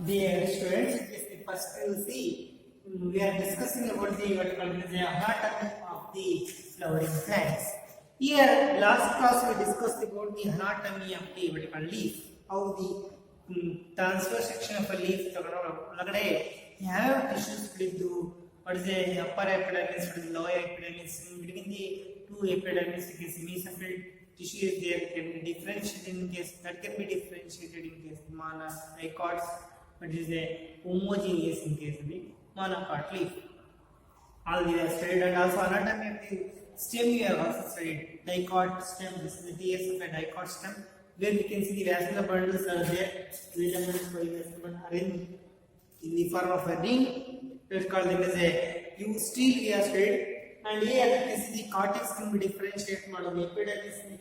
Dear students, it is the first UC. We are discussing about the what called the anatomy of the flowering plants. Here, last class we discussed about the anatomy of the what called leaf. How the transfer section of a leaf have tissues what is the upper epidermis, what is the lower epidermis, in between the two epidermis, it is mesophyll tissue is there, can be differentiated in case that can be differentiated in case mono dicots, but is a homogeneous in case of the monocot leaf. All these are studied, and also anatomy of the stem we have also studied. Dicot stem, this is the DS of a dicot stem, where we can see the vascular bundles are there, arranged in the form of a ring. Let's call them as a U steel we have studied. And here this is the cortex can be differentiated model. Epidermis in the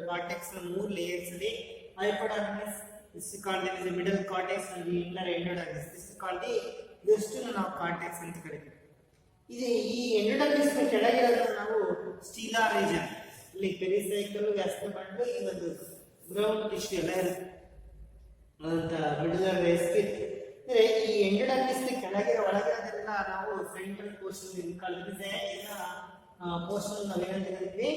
cortex and more layers today. Hypodermis, this is called as the middle cortex and the inner endodermis. This is called the vestibular of cortex and the endodermis stellar region. Like pericycle, vascular bundle, ground tissue, middle rescue. ಈ endodermis ಕೆಳಗಿರೋ ಒಳಗಿರೋದೆಲ್ಲ ನಾವು central portion ಕಳೆದಿದೆ ಎಲ್ಲ portion ನಾವು ಏನಂತ ಕರಿತೀವಿ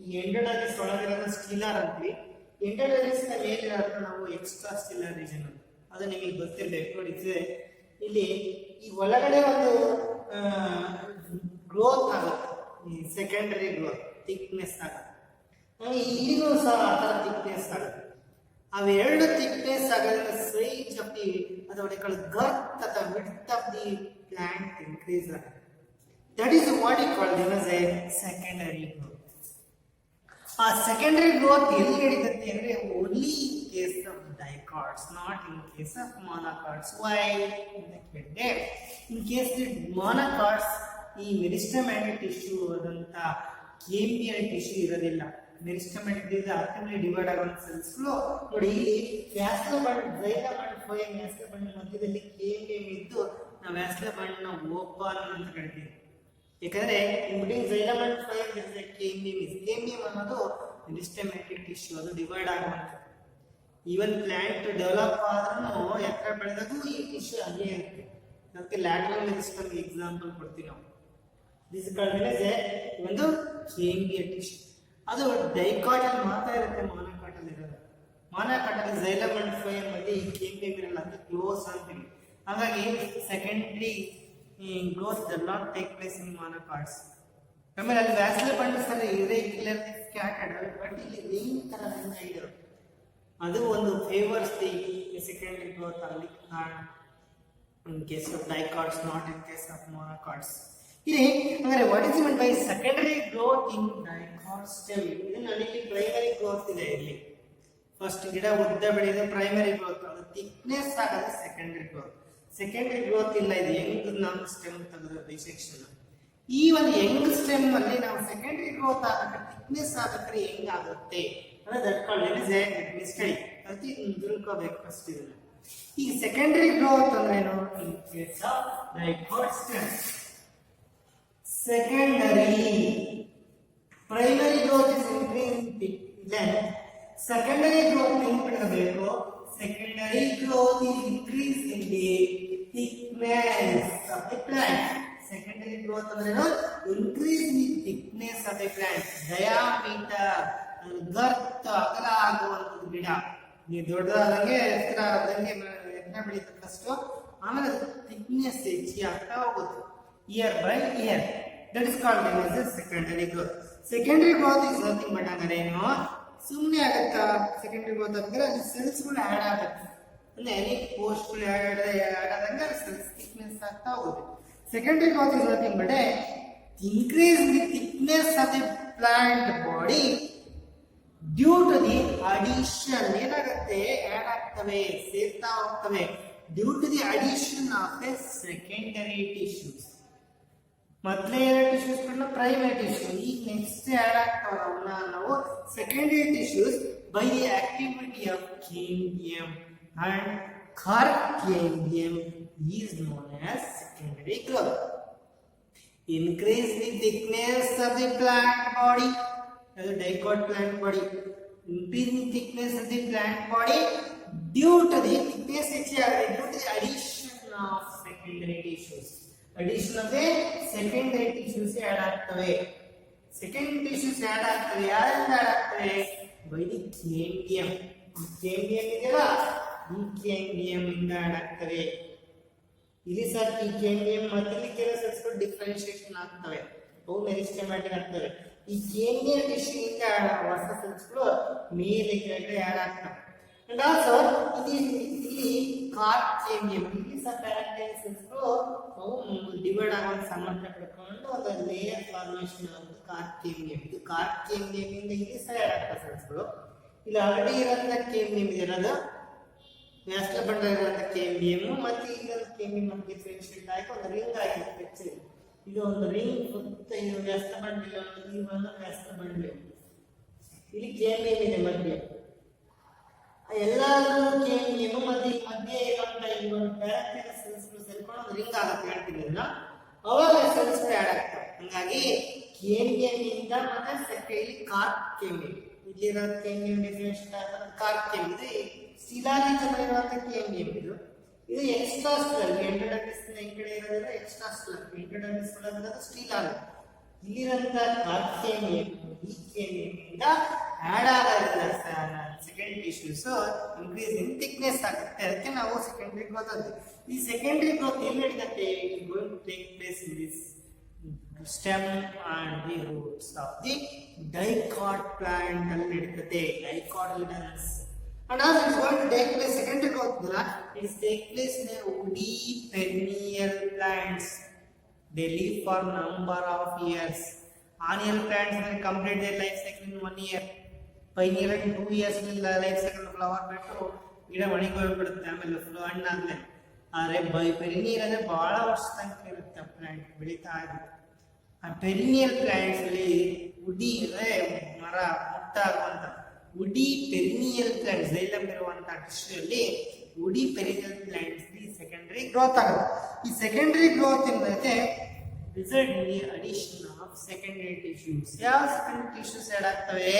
ಈ endodermis ಒಳಗಿರೋದು ಸ್ಟಿಲರ್ ಅಂತೀವಿ endodermis ನ ಮೇಲಿರೋದು ನಾವು ಎಕ್ಸ್ಟ್ರಾ ಸ್ಟಿಲರ್ ರೀಜನ್ ಅದು ನಿಮಗೆ ಗೊತ್ತಿರಬೇಕು ನೋಡಿ ಇಲ್ಲಿ ಈ ಒಳಗಡೆ ಒಂದು ಗ್ರೋತ್ ಆಗುತ್ತೆ ಈ ಸೆಕೆಂಡರಿ ಗ್ರೋತ್ ಥಿಕ್ನೆಸ್ ಆಗುತ್ತೆ ಇಲ್ಲಿನೂ ಸಹ ಆ ಥರ ಥಿಕ್ನೆಸ್ ಆಗುತ್ತೆ ಅವೆರಡು thickness ಆಗೋದ್ರಿಂದ ಸೈಜ್ ಆಫ್ ದಿ ಅಥವಾ girth ಅಥವಾ width of the plant increase ಆಗುತ್ತೆ. That is what we call them as a secondary growth. ಆ secondary growth ಎಲ್ಲಿ ನಡೀತದೆ ಅಂದ್ರೆ only in case of dicots, not in case of monocots. Why? In case of monocots ಈ ಮೆರಿಸ್ಟೆಮ್ಯಾಟಿಕ್ tissue ಆದಂತ ಕೇಂಬ್ರಿಯಲ್ tissue ಇರೋದಿಲ್ಲ. ಮೆರಿಸ್ಟೆಮ್ಯಾಟಿಕ್ ಇದೆ actively divide ಆಗುವ cells ನೋಡಿ ಇಲ್ಲಿ vascular bundle xylem and phloem vascular bundle ಮಧ್ಯದಲ್ಲಿ ಕೇಂಬ್ರಿಯಂ ಇದ್ದು ನಾವು ವ್ಯಾಸ್ಕ್ಯುಲರ್ ಬಂಡ್ ನ ಓಪನ್ ಅಂತ ಕರಿತೀವಿ. ಯಾಕಂದ್ರೆ between xylem and phloem is a cambium ಅನ್ನೋದು ಮೆರಿಸ್ಟೆಮ್ಯಾಟಿಕ್ ಟಿಶ್ಯೂ ಅದು ಡಿವೈಡ್ ಆಗುವಂಥದ್ದು. ಈವನ್ ಪ್ಲಾಂಟ್ ಡೆವಲಪ್ ಆದ್ರೂ ಎತ್ತರ ಬೆಳೆದಾಗೂ ಈ ಟಿಶ್ಯೂ ಅಲ್ಲೇ ಇರುತ್ತೆ. ಅದಕ್ಕೆ ಲ್ಯಾಟರಲ್ ಮೆರಿಸ್ಟಮ್ ಎಕ್ಸಾಂಪಲ್ ಕೊಡ್ತೀವಿ ನಾವು. ದಿಸ್ ಒಂದು ಕೇಂಬ್ರಿಯಲ್ ಟಿಶ್ಯೂ ಅದು ಡೈಕಾಟ್ ಅಲ್ಲಿ ಮಾತ್ರ ಇರುತ್ತೆ, ಮಾನೋಕಾಟ್ ಅಲ್ಲಿ ಇರೋದು. ಮಾನೋಕಾಟ್ ಅಲ್ಲಿ ಜೈಲಮ್ ಅಂಡ್ ಫ್ಲೋಯಮ್ ಮಧ್ಯೆ ಈ ಕೇಂಬ್ರಿಯಂ ಇರಲ್ಲ, ಅದು ಕ್ಲೋಸ್ ಅಂತೀವಿ. ಹಾಗಾಗಿ secondary growth does not take place in monocots. ಆಮೇಲೆ ಅಲ್ಲಿ ವ್ಯಾಸ್ಕ್ಯುಲರ್ ಬಂಡಲ್ಸ್ ಅಲ್ಲಿ ಇರೆಗ್ಯುಲರ್ ಸ್ಕ್ಯಾಟರ್ಡ್, ಬಟ್ ಇಲ್ಲಿ ರಿಂಗ್ ತರ ಇದೆ. ಅದು ಒಂದು ಫೇವರ್ಸ್ ದಿ ಸೆಕೆಂಡರಿ ಗ್ರೋತ್ ಅಲ್ಲಿ in case of dicots, not in case of monocots. ಇಲ್ಲಿ ಅಂದ್ರೆ what is mean by secondary growth in dicot stem? ಇದರಲ್ಲಿ ಪ್ರೈಮರಿ ಗ್ರೋತ್ ಇದೆ. ಇಲ್ಲಿ ಫಸ್ಟ್ ಗಿಡ ಉದ್ದ ಬೆಳೆಯೋದು ಪ್ರೈಮರಿ ಗ್ರೋತ್, ಅದು ಥಿಕ್ನೆಸ್ ಆಗೋದು ಸೆಕೆಂಡರಿ ಗ್ರೋತ್. ಸೆಕೆಂಡರಿ ಗ್ರೋತ್ ಇಲ್ಲ, ಇದು ಯಂಗ್ ನಾವು ಸ್ಟೆಮ್ ತೆಗೆದು ಡಿಸೆಕ್ಷನ್. ಈ ಒಂದು ಯಂಗ್ ಸ್ಟೆಮ್ ಅಲ್ಲಿ ನಾವು ಸೆಕೆಂಡರಿ ಗ್ರೋತ್ ಆಗಕ್ಕೆ ಥಿಕ್ನೆಸ್ ಆಗಕ್ಕೆ ಹೆಂಗ್ ಆಗುತ್ತೆ ಅಂದ್ರೆ ದಟ್ ಕಾಲ್ಡ್ ಸ್ಟಡಿ. ಅದಕ್ಕೆ ತಿಳ್ಕೋಬೇಕು ಫಸ್ಟ್ ಇದನ್ನ. ಈಗ ಸೆಕೆಂಡರಿ ಗ್ರೋತ್ ಅಂದ್ರೆ ಏನು? In case of dicot stem secondary, primary growth is increasing length, secondary growth increase, secondary growth is increase in the thickness of the plant. Secondary growth increase in the thickness of the plant, diameter, girth ಅಗಲ ಆಗುವಂಥದ್ದು. ಗಿಡ ನೀವು ದೊಡ್ಡದಾದಂಗೆ ಎತ್ತರ ಆದಂಗೆ ಎತ್ತರ ಬೆಳೀತಕ್ಕಷ್ಟು ಆಮೇಲೆ thickness ಹೆಚ್ಚಿ ಆಗ್ತಾ ಹೋಗುತ್ತೆ year by year. That is called as a secondary growth. Secondary growth is nothing but ಅಂದ್ರೆ ಏನು, ಸುಮ್ಮನೆ ಆಗುತ್ತಾ ಸೆಕೆಂಡರಿ ಗ್ರೋತ್ ಅಂದ್ರೆ ಅಲ್ಲಿ ಸೆಲ್ಸ್ ಗಳು ಆಡ್ ಆಗುತ್ತೆ. ಅಂದ್ರೆ ಎನಿ ಪೋಸ್ಟ್ ಗಳು ಆಡ್ ಆದಂಗೆ ಸೆಲ್ಸ್ ಥಿಕ್ನೆಸ್ ಆಗ್ತಾ ಹೋಗುತ್ತೆ. Secondary growth is nothing but increase the thickness of the plant body due to the addition. ಏನಾಗುತ್ತೆ, ಆಡ್ ಆಗ್ತವೆ, ಸೇರ್ತಾ ಹೋಗ್ತವೆ due to the addition of a secondary tissues. ಮೊದಲೇ ಟಿಶ್ಯೂಸ್ ಪ್ರೈಮರಿ ಟಿಶ್ಯೂ, ಈಗ next add ಆಗ್ತಾವ ಅವನ್ನ ನಾವು secondary tissues by the activity of cambium and cork cambium is known as secondary growth. Increase the thickness of the plant body, ಅದು dicot plant body. Increase in thickness of the plant body due to the thickness ಹೆಚ್ಚಾಗಿದೆ due to the addition of secondary tissues. Addition ಅಂದ್ರೆ secondary tissues add ಆಗ್ತವೆ. Secondary tissues add ಆಗ್ತವೆ. ಯಾರಿಂದ add ಆಗ್ತವೆ? By the cambium. Cambium ಇದೆಯಲ್ಲ, ಈ cambium ಇಂದ add ಆಗ್ತವೆ. ಇಲ್ಲಿ ಸರ್ ಈ ಕೇಂಬಿಯಂ ಮತ್ತೆ ಇಲ್ಲಿ ಕೆಲವು ಸೆಲ್ಸ್ಗಳು ಡಿಫರೆನ್ಶಿಯೇಷನ್ ಆಗ್ತವೆ, ಅವು ಮೆರಿಸ್ಟೆಮ್ಯಾಟಿಕ್ ಆಗ್ತವೆ. ಈ ಕೇಂಬಿಯಂ ಟಿಶ್ಯೂ ಇಂದ ಹೊಸ ಸೆಲ್ಸ್ಗಳು ಮೇಲೆ ಕೆಳಗಡೆ ಆಡ್ ಆಗ್ತವೆ. ಅಂಡ್ ಆಲ್ಸೋ ಇಲ್ಲಿ ಕಾರ್ಪ್ ಕೇಂಬಿಯಂ, ಇಲ್ಲಿ ಸಹ ಪ್ಯಾರಾಕ್ಟೈಲ್ ಸೆಲ್ಸ್ಗಳು ಅವು ಡಿವೈಡ್ ಆಗುವ ಸಾಮರ್ಥ್ಯ ಪಡ್ಕೊಂಡು ಒಂದು ಲೇಯರ್ ಫಾರ್ಮೇಷನ್ ಆಗುತ್ತೆ ಕಾರ್ಪ್ ಕೇಂಬಿಯಂ. ಇದು ಕಾರ್ಪ್ ಕೇಂಬಿಯಂ ಇಂದ ಇಲ್ಲಿ ಸಹ ಆಡ್ ಆಗ್ತವೆ ಸೆಲ್ಸ್ಗಳು. ಇಲ್ಲಿ ಆಲ್ರೆಡಿ ಇರೋಂಥ ಕೇಂಬಿಯಂ ಇರೋದು ವ್ಯಾಸ್ಕುಲರ್ ಬಂಡಲ್ ಇರುವಂತ ಕೇಂಬಿಯಂ, ಮತ್ತೆ ಈಗ ಕೇಂಬಿಯಂ ನಮಗೆ ಡಿಫರೆನ್ಶಿಯೇಟ್ ಆಗಿ ಒಂದು ರಿಂಗ್ ಆಗಿದೆ. ಇದು ಒಂದು ರಿಂಗ್ ಸುತ್ತ ಇದು ವ್ಯಾಸ್ಕುಲರ್ ಬಂಡಲ್, ಈ ಒಂದು ವ್ಯಾಸ್ಕುಲರ್ ಬಂಡಲ್. ಇಲ್ಲಿ ಕೇಂಬಿಯಂ ಇದೆ ಮಧ್ಯೆ. ಎಲ್ಲಾದ್ರೂ ಕೇಂಬಿಯಂ ಮತ್ತೆ ಮಧ್ಯೆ ಇರುವಂತ ಈ ಒಂದು ಪ್ಯಾರಾಕ್ಟೈಲ್ ಸೆಲ್ಸ್ಗಳು ಸೇರ್ಕೊಂಡು ಒಂದು ರಿಂಗ್ ಆಗುತ್ತೆ ಹೇಳ್ತೀವಿ ಅದನ್ನ. ಅವಾಗ ಸೆಲ್ಸ್ಗಳು ಆಡ್ ಆಗ್ತವೆ. ಹಂಗಾಗಿ ಕೇಂಬಿಯಂ ಇಂದ ಮತ್ತೆ ಇಲ್ಲಿ ಕಾರ್ಪ್ ಕೇಂಬಿಯಂ, ಇಲ್ಲಿರೋ ಕೇಂಬಿಯಂ ಡಿಫರೆನ್ಶಿಯೇಟ್ ಆಗುತ್ತೆ ಕಾರ್ಪ್ ಕೇಂಬಿಯಂ. ಇದು ಸ್ಟಿಲಾರಿಜಮ್ ಇರುವಂತ ಕೇಂಬಿಯಂ. ಇದು ಎಕ್ಸ್ಟ್ರಾ ಸ್ಟೆಲ್ಲರ್. ಎಂಡೋಡರ್ಮಿಸ್ ಈ ಕಡೆ ಇರೋದು ಎಕ್ಸ್ಟ್ರಾ ಸ್ಟೆಲ್ಲರ್, ಎಂಡೋಡರ್ಮಿಸ್ ಒಳಗಿರೋದು ಸ್ಟಿಲಾರ್. ಇಲ್ಲಿರಂತ ಕಾರ್ಪ್ ಕೇಂಬಿಯಂ ಈ ಕೇಂಬಿಯಂ ಇಂದ ಆಡ್ ಆಗಿರೋ secondary tissues increase in thickness ಆಗುತ್ತೆ. ಅದಕ್ಕೆ ನಾವು ಸೆಕೆಂಡರಿ ಗ್ರೋತ್ ಅಂತ. ಈ ಸೆಕೆಂಡರಿ ಗ್ರೋತ್ ಎಲ್ಲಿ ನಡೆಯುತ್ತೆ? It going to take place in this stem and the roots of the dicot plant ಅಲ್ಲಿ ನಡೆಯುತ್ತೆ. Dicotyledons. And also it's going to take place, secondary growth it is take place in a woody perennial plants. They live for number of years. Annual plants will complete their life cycle in 1 year. Perennial in 2 years life cycle flower ಬಿಟ್ಟು ಗಿಡ ಒಣಗೋಗ್ಬಿಡುತ್ತೆ, ಆಮೇಲೆ ಹಣ್ಣಾದ್ಮೇಲೆ. ಆದರೆ perennial ಅಂದ್ರೆ ಬಹಳ ವರ್ಷ ತನಕ ಇರುತ್ತೆ plant, ಬೆಳೀತಾ ಇರುತ್ತೆ. ಆ ಪೆರಿನಿಯಲ್ ಪ್ಲಾಂಟ್ಸ್ ಅಲ್ಲಿ ವುಡಿ ಅಂದ್ರೆ ಮರ ಮುಟ್ಟಾಗುವಂತ ವುಡಿ ಪೆರಿನಿಯಲ್ ಪ್ಲಾಂಟ್ಸ್ ಜೈಲಮ್ ಇರುವಂತಹ ಟಿಶ್ಯೂ ಅಲ್ಲಿ Woody perennial plants secondary growth ಆಗುತ್ತೆ. ಈ ಸೆಕೆಂಡರಿ ಗ್ರೋತ್ ಏನಂತೆ result in the addition of secondary tissues. ಯಾವ ಸೆಕೆಂಡರಿ ಟಿಶ್ಯೂಸ್ ಆಡ್ ಆಗ್ತವೆ?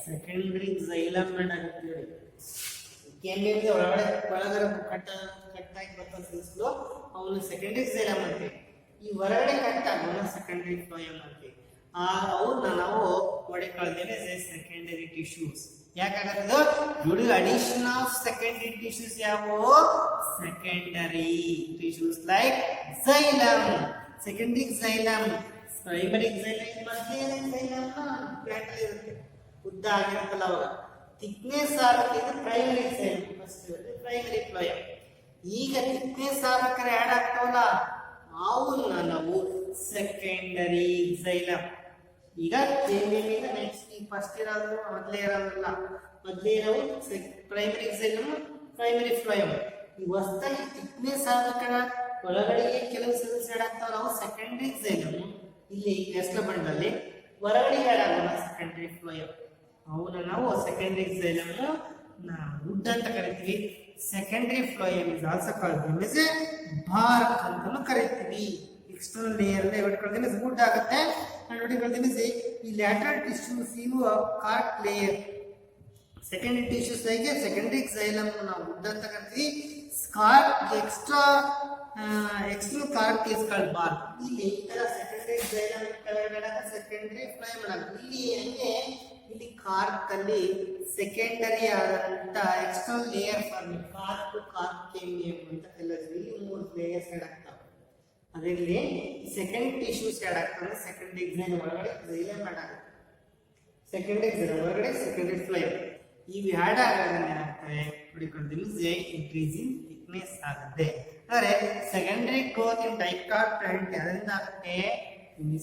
ಸೆಕೆಂಡರಿ ಜೈಲಮ್ ಆಡ್ ಆಗುತ್ತೆ. ಕೇಂಬಿಯಂ ಒಳಗಡೆ ಕಟ್ಟಾಗಿ ಬರ್ತಾ ಸೆಲ್ಸ್ಗಳು ಅವನು ಸೆಕೆಂಡರಿ ಜೈಲಮ್ ಅಂತೆ. ಈ ಹೊರಗಡೆ ಕಟ್ಟಾಗೋಣ ಸೆಕೆಂಡರಿ ಫ್ಲೋಯಮ್ ಅಂತೆ. ಅವ್ರನ್ನ ನಾವು ಹೊಡೆಕೊಳ್ತೇವೆ ಸೆಕೆಂಡರಿ ಟಿಶ್ಯೂಸ್. ಯಾಕಾಗತ್ತದು? Due to addition of secondary tissues. ಯಾವುವು? Secondary tissues like xylem, secondary xylem, primary xylem. ಮಧ್ಯೆ ಜೈಲಮ್ ಪ್ಲಾಂಟ್ ಅಲ್ಲಿ ಇರುತ್ತೆ, ಉದ್ದ ಆಗಿರುತ್ತಲ್ಲ ಅವಾಗ ಥಿಕ್ನೆಸ್ ಆಗುತ್ತೆ. ಇದು primary xylem, first primary phloem. ಈಗ ಥಿಕ್ನೆಸ್ ಆಗಬೇಕಾದ್ರೆ ಆಡ್ ಆಗ್ತಾವಲ್ಲ ಅವನ್ನ ನಾವು ಸೆಕೆಂಡರಿ ಜೈಲಮ್. ಈಗ ಕೇಂಬಿಯಂ ನೆಕ್ಸ್ಟ್ ಈ ಫಸ್ಟ್ ಇರೋದು ಮೊದಲೇ ಇರೋದಿಲ್ಲ, ಮೊದಲೇ ಇರೋವು ಪ್ರೈಮರಿ ಜೈಲಮ್, ಪ್ರೈಮರಿ ಫ್ಲೋಯಮ್. ಈ ಹೊಸದಾಗಿ ಥಿಕ್ನೆಸ್ ಆಗಬೇಕಾದ್ರೆ ಒಳಗಡೆಗೆ ಕೆಲವು ಸೆಲ್ಸ್ ಆಡ್ ಆಗ್ತಾವ, ನಾವು ಸೆಕೆಂಡರಿ ಜೈಲಮ್. ಇಲ್ಲಿ ವ್ಯಾಸ್ಕುಲರ್ ಬಂಡಲ್ ಹೊರಗಡೆ ಆಡ್ ಆಗೋಣ ಸೆಕೆಂಡರಿ ಫ್ಲೋಯಮ್. ಅವನ್ನ ನಾವು ಸೆಕೆಂಡರಿ ಜೈಲಮ್ ವುಡ್ ಅಂತ ಕರಿತೀವಿ. Secondary phloem is also called as bark ಅಂತಾನು ಕರಿತೀವಿ. ಎಕ್ಸ್ಟರ್ನಲ್ ಲೇಯರ್ ಅಲ್ಲೇ ಹೊಡ್ಕೊಳ್ತೀನಿ ವುಡ್ ಆಗುತ್ತೆ. ನಾನು ಹೊಡ್ಕೊಳ್ತೀನಿ ಈ ಲ್ಯಾಟರಲ್ ಟಿಶ್ಯೂಸ್ ಇವು ಕಾರ್ಪ್ ಲೇಯರ್. ಸೆಕೆಂಡರಿ ಟಿಶ್ಯೂಸ್ ಆಗಿ ಸೆಕೆಂಡರಿ ಜೈಲಮ್ ನಾವು ವುಡ್ ಅಂತ ಕರಿತೀವಿ. Cork external cork is called bark. ಇಲ್ಲಿ ಈ ತರ ಸೆಕೆಂಡರಿ ಜೈಲಮ್ ಕೆಳಗಡೆ ಸೆಕೆಂಡರಿ ಫ್ಲೋಯಮ್ ಆಗುತ್ತೆ. ಇಲ್ಲಿ ಹಂಗೆ ಇಲ್ಲಿ ಕಾರ್ಪ್ ಅಲ್ಲಿ ಸೆಕೆಂಡರಿ ಆದಂತ external layer form cork to cork cambium ಅಂತ ಕರೀತೀವಿ. ಇಲ್ಲಿ 3 ಲೇಯರ್ಸ್ ಆಡ್ ಆಗ್ತವೆ. ಅದರಲ್ಲಿ ಸೆಕೆಂಡರಿ ಟಿಶ್ಯೂಸ್ ಆಡ್ ಆಗ್ತವೆ. ಸೆಕೆಂಡರಿ ಜೈಲಮ್ ಒಳಗಡೆ ಜೈಲಮ್ ಆಡ್ ಆಗುತ್ತೆ, ಸೆಕೆಂಡರಿ ಜೈಲಮ್ ಒಳಗಡೆ ಸೆಕೆಂಡರಿ ಫ್ಲೋಯಮ್. ಇವು ಆಡ್ ಆಗೋದ್ರಿಂದ ಏನಾಗ್ತವೆ ಹುಡುಕೊಂಡಿದ್ದು ಇನ್ಕ್ರೀಸಿಂಗ್ ಥಿಕ್ನೆಸ್ ಆಗುತ್ತೆ. ಅಂದರೆ secondary growth in dicot plant ಅದರಿಂದ ಆಗುತ್ತೆ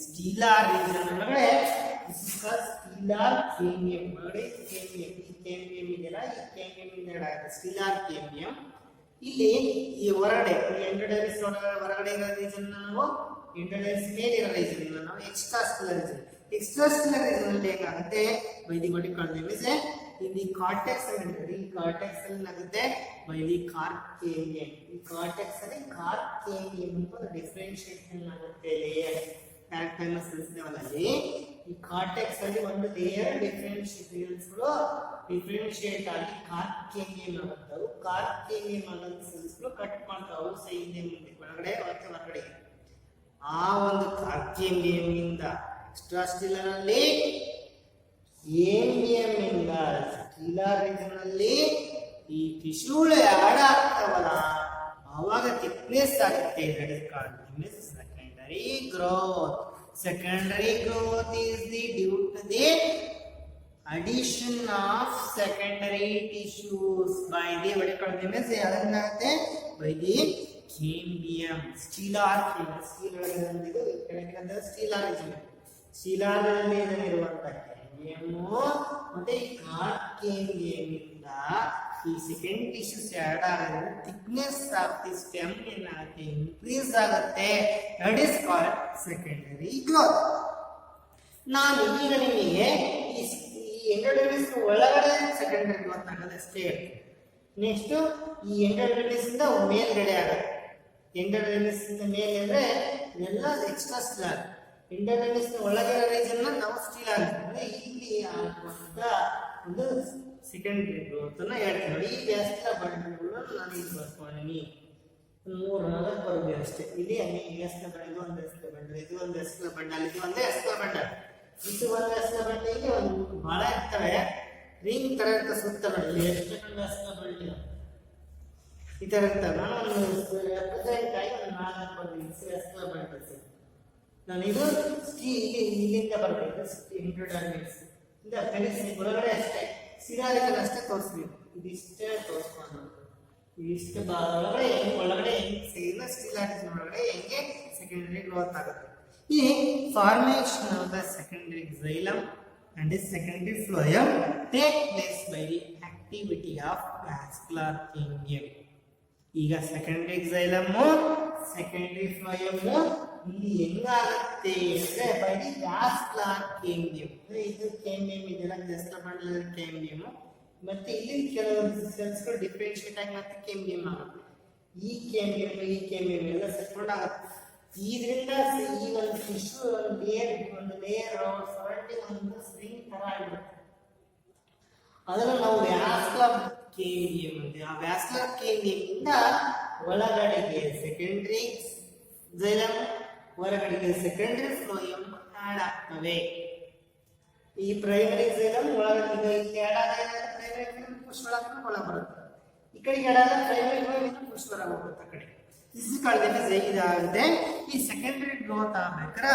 ಸ್ಟಿಲಾರ್ ರೀಜನ್ ಒಳಗಡೆ. ಸ್ಟಿಲಾರ್ ಕೇಂಬಿಯಂ ಒಳಗಡೆ ಕೇಂಬಿಯಂ, ಈ ಕೇಂಬಿಯಂ ಇದೆಯಲ್ಲ, ಈ ಕೇಂಬಿಯಂ ಇಂದ ಸ್ಟಿಲಾರ್ ಕೇಂಬಿಯಂ. ಇಲ್ಲಿ ಈ ಹೊರಗಡೆ ಎಂಡೋಡರ್ಮಿಸ್ ಹೊರಗಡೆ ಇರೋ ರೀಜನ್ ನಾವು ಎಂಡೋಡರ್ಮಿಸ್ ಮೇಲೆ ಇರೋ ರೀಜನ್ ನಾವು extra stellar region. Extra stellar region ಅಲ್ಲಿ ಏನಾಗುತ್ತೆ ವೈದಿಗೊಟ್ಟಿಕೊಳ್ಳಿ ಇಲ್ಲಿ ಕಾರ್ಟೆಕ್ಸ್ ಅಲ್ಲಿ ನಡೀತದೆ. ಈ ಕಾರ್ಟೆಕ್ಸ್ ಅಲ್ಲಿ ಆಗುತ್ತೆ ಬೈಲಿ ಕಾರ್ಪ್ ಕೇಂಬಿಯಂ. ಈ ಕಾರ್ಟೆಕ್ಸ್ ಅಲ್ಲಿ ಕಾರ್ಪ್ ಕೇಂಬಿಯಂ ಅಂತ ಡಿಫರೆನ್ಶಿಯೇಷನ್ ಆಗುತ್ತೆ ಲೇಯರ್ ಪ್ಯಾರೆಂಕೈಮಾ ಸೆಲ್ಸ್ ಇದಾವಲ್ಲ ಅಲ್ಲಿ ಈ ಕಾರ್ಟೆಕ್ಸ್ ಅಲ್ಲಿ ಒಂದು ಲೇಯರ್ ಡಿಫ್ರೆನ್ಶಿಯೇಟ್ ಆಗಿ ಕಾರ್ಕೇನಿಯಂ ಆಗುತ್ತವು. ಕಾರ್ಕೇನಿಯಂ ಆಗೋ ಸೆಲ್ಸ್ಗಳು ಕಟ್ ಮಾಡ್ತಾವು ಸೈಡ್ ಒಳಗಡೆ ಮತ್ತೆ ಹೊರಗಡೆ. ಆ ಒಂದು ಕಾರ್ಕೇನಿಯಂ ಇಂದ ಎಕ್ಸ್ಟ್ರಾಸ್ಟಿಲರ್ ಅಲ್ಲಿ ಏಂಬಿಯಂ ಇಂದ ಸ್ಟಿಲರ್ ರೀಜನ್ ಅಲ್ಲಿ ಈ ಟಿಶ್ಯೂಗಳು ಆಡ್ ಆಗ್ತಾವಲ್ಲ ಆವಾಗ ಥಿಕ್ನೆಸ್ ಆಗುತ್ತೆ. That is called secondary growth. Secondary growth is due to the addition of secondary tissues by the what you call them as by the cambium. Stellar ಇರುವಂತ cambium ಮತ್ತೆ cambium ಇಂದ ಈ second tissues add ಆಗೋದ್ರಿಂದ thickness of the stem ಏನಾಗುತ್ತೆ increase ಆಗುತ್ತೆ. That is called secondary growth. ನಾನು ಈಗ ನಿಮಗೆ ಈ ಎಂಡೋಡರ್ಮಿಸ್ ಒಳಗಡೆ ಸೆಕೆಂಡರಿ ಗ್ರೋತ್ ಆಗೋದು ಅಷ್ಟೇ. ನೆಕ್ಸ್ಟ್ ಈ ಎಂಡೋಡರ್ಮಿಸ್ ಇಂದ ಮೇಲ್ಗಡೆ ಆಗುತ್ತೆ. ಎಂಡೋಡರ್ಮಿಸ್ ಇಂದ ಮೇಲೆ ಅಂದ್ರೆ ಎಲ್ಲ ಎಕ್ಸ್ಟ್ರಾ ಸ್ಟಿಲರ್. ಎಂಡೋಡರ್ಮಿಸ್ ಒಳಗಡೆ ರೀಜನ್ ನಾವು ಸ್ಟಿಲರ್ ಅಂದ್ರೆ ಇಲ್ಲಿ ಆಗುವಂತ ಒಂದು ಸೆಕೆಂಡರಿ ಗ್ರೋತ್ ಅನ್ನ ಹೇಳ್ತೀನಿ ನೋಡಿ. ಈ ವ್ಯಾಸ್ಕ್ಯುಲರ್ ಬಂಡಲ್ಗಳು ನಾನು ಇಲ್ಲಿ ಬರ್ಕೊಂಡಿನಿ 3-4 ಬರುತ್ತೆ ಅಷ್ಟೇ. ಇಲ್ಲಿ ವ್ಯಾಸ್ಕ್ಯುಲರ್ ಬಂಡಲ್, ಇದು ಒಂದು ವ್ಯಾಸ್ಕ್ಯುಲರ್ ಬಂಡಲ್, ಇದು ಒಂದು ವ್ಯಾಸ್ಕ್ಯುಲರ್ ಬಂಡಲ್, ಇದು ಒಂದು ವ್ಯಾಸ್ಕ್ಯುಲರ್ ಬಂಡಲ್, ಇದು ಒಂದು ವ್ಯಾಸ್ಕ್ಯುಲರ್ ಬಂಡಲ್. ಇಲ್ಲಿ ಒಂದು ಬಹಳ ಇರ್ತವೆ ರಿಂಗ್ ತರ ಇರ್ತವೆ ಸುತ್ತವೆ. ಇಲ್ಲಿ ಎಷ್ಟು ವ್ಯಾಸ್ಕ್ಯುಲರ್ ಬಂಡಲ್ ಈ ತರ ಇರ್ತವೆ. ನಾನು ಒಂದು ರೆಪ್ರೆಸೆಂಟ್ ಆಗಿ ಒಂದು 4 ಬಂದಿದ್ದೀನಿ ವ್ಯಾಸ್ಕ್ಯುಲರ್ ಬಂಡಲ್ಸ್. ನಾನು ಇದು ಇಲ್ಲಿಂದ ಬರಬೇಕು ಇಂಟ್ರೊಡರ್ಮಿಸ್ ಇಂದ ಕಲಿಸಿ ಒಳಗಡೆ ಅಷ್ಟೇ ಸಿರಾಲಿಕಲ್ ಅಷ್ಟೇ ತೋರಿಸ್ಬೇಕು. ಇದಿಷ್ಟೇ ತೋರಿಸ್ಕೊಂಡು ಇಷ್ಟು ಒಳಗಡೆ ಹೆಂಗೆ ಸ್ಟಿಲಾಟಿಸ್ ಒಳಗಡೆ ಹೆಂಗೆ ಸೆಕೆಂಡರಿ ಗ್ರೋತ್ ಆಗುತ್ತೆ. ಈ formation of the secondary xylem and the secondary phloem take place by the activity of vascular cambium. ಈಗ ಸೆಕೆಂಡರಿ xylem ಸೆಕೆಂಡರಿ phloem ಇಲ್ಲಿ ಹೆಂಗಾಗುತ್ತೆ ಅಂದ್ರೆ ಬೈ ದಿ ವ್ಯಾಸ್ಕ್ಯುಲರ್ cambium. ಇದು cambium ಇದೆಲ್ಲ ವ್ಯಾಸ್ಕ್ಯುಲರ್ ಬಂಡಲ್ cambium. ಮತ್ತೆ ಇಲ್ಲಿ ಕೆಲವೊಂದು ಸೆಲ್ಸ್ಗಳು ಡಿಫ್ರೆನ್ಶಿಯೇಟ್ ಆಗಿ ಮತ್ತೆ cambium ಆಗುತ್ತೆ. ಈ cambium ಎಲ್ಲ ಸೆಟ್ಕೊಂಡು ಆಗುತ್ತೆ. ಇದರಿಂದ ಈ ಒಂದು ಟಿಶ್ಯೂ ಒಂದು ಲೇಯರ್ ಸರೌಂಡಿಂಗ್ ಒಂದು ಸ್ಪ್ರಿಂಗ್ ತರ ಆಗಿರುತ್ತೆ. ಅದನ್ನ ನಾವು ವ್ಯಾಸ್ಕ್ಯುಲರ್ cambium ಅಂತೀವಿ. ಆ ವ್ಯಾಸ್ಕ್ಯುಲರ್ cambium ಇಂದ ಒಳಗಡೆಗೆ ಸೆಕೆಂಡರಿ xylem ಹೊರಗಡೆಗೆ ಸೆಕೆಂಡರಿ ಫ್ಲೋಯಂ ಆಡ್ ಆಗ್ತವೆ. ಈ ಪ್ರೈಮರಿ xylem ಒಳಗಡೆ ಇಲ್ಲಿ ಆಡ್ ಆದಾಗ ಪ್ರೈಮರಿ ಫ್ಲೋಯಂ ಪುಷ್ ಒಳಗೆ ಒಳ ಬರುತ್ತೆ. ಈ ಕಡೆಗೆ ಆಡ್ ಆದಾಗ ಪ್ರೈಮರಿ ಫ್ಲೋಯಂ ಪುಷ್ ಹೊರಗೆ ಹೋಗುತ್ತೆ. ಆ ಕಡೆ ಇದಾಗುತ್ತೆ. ಈ ಸೆಕೆಂಡರಿ ಗ್ರೋತ್ ಆಗ್ಬೇಕಾದ್ರೆ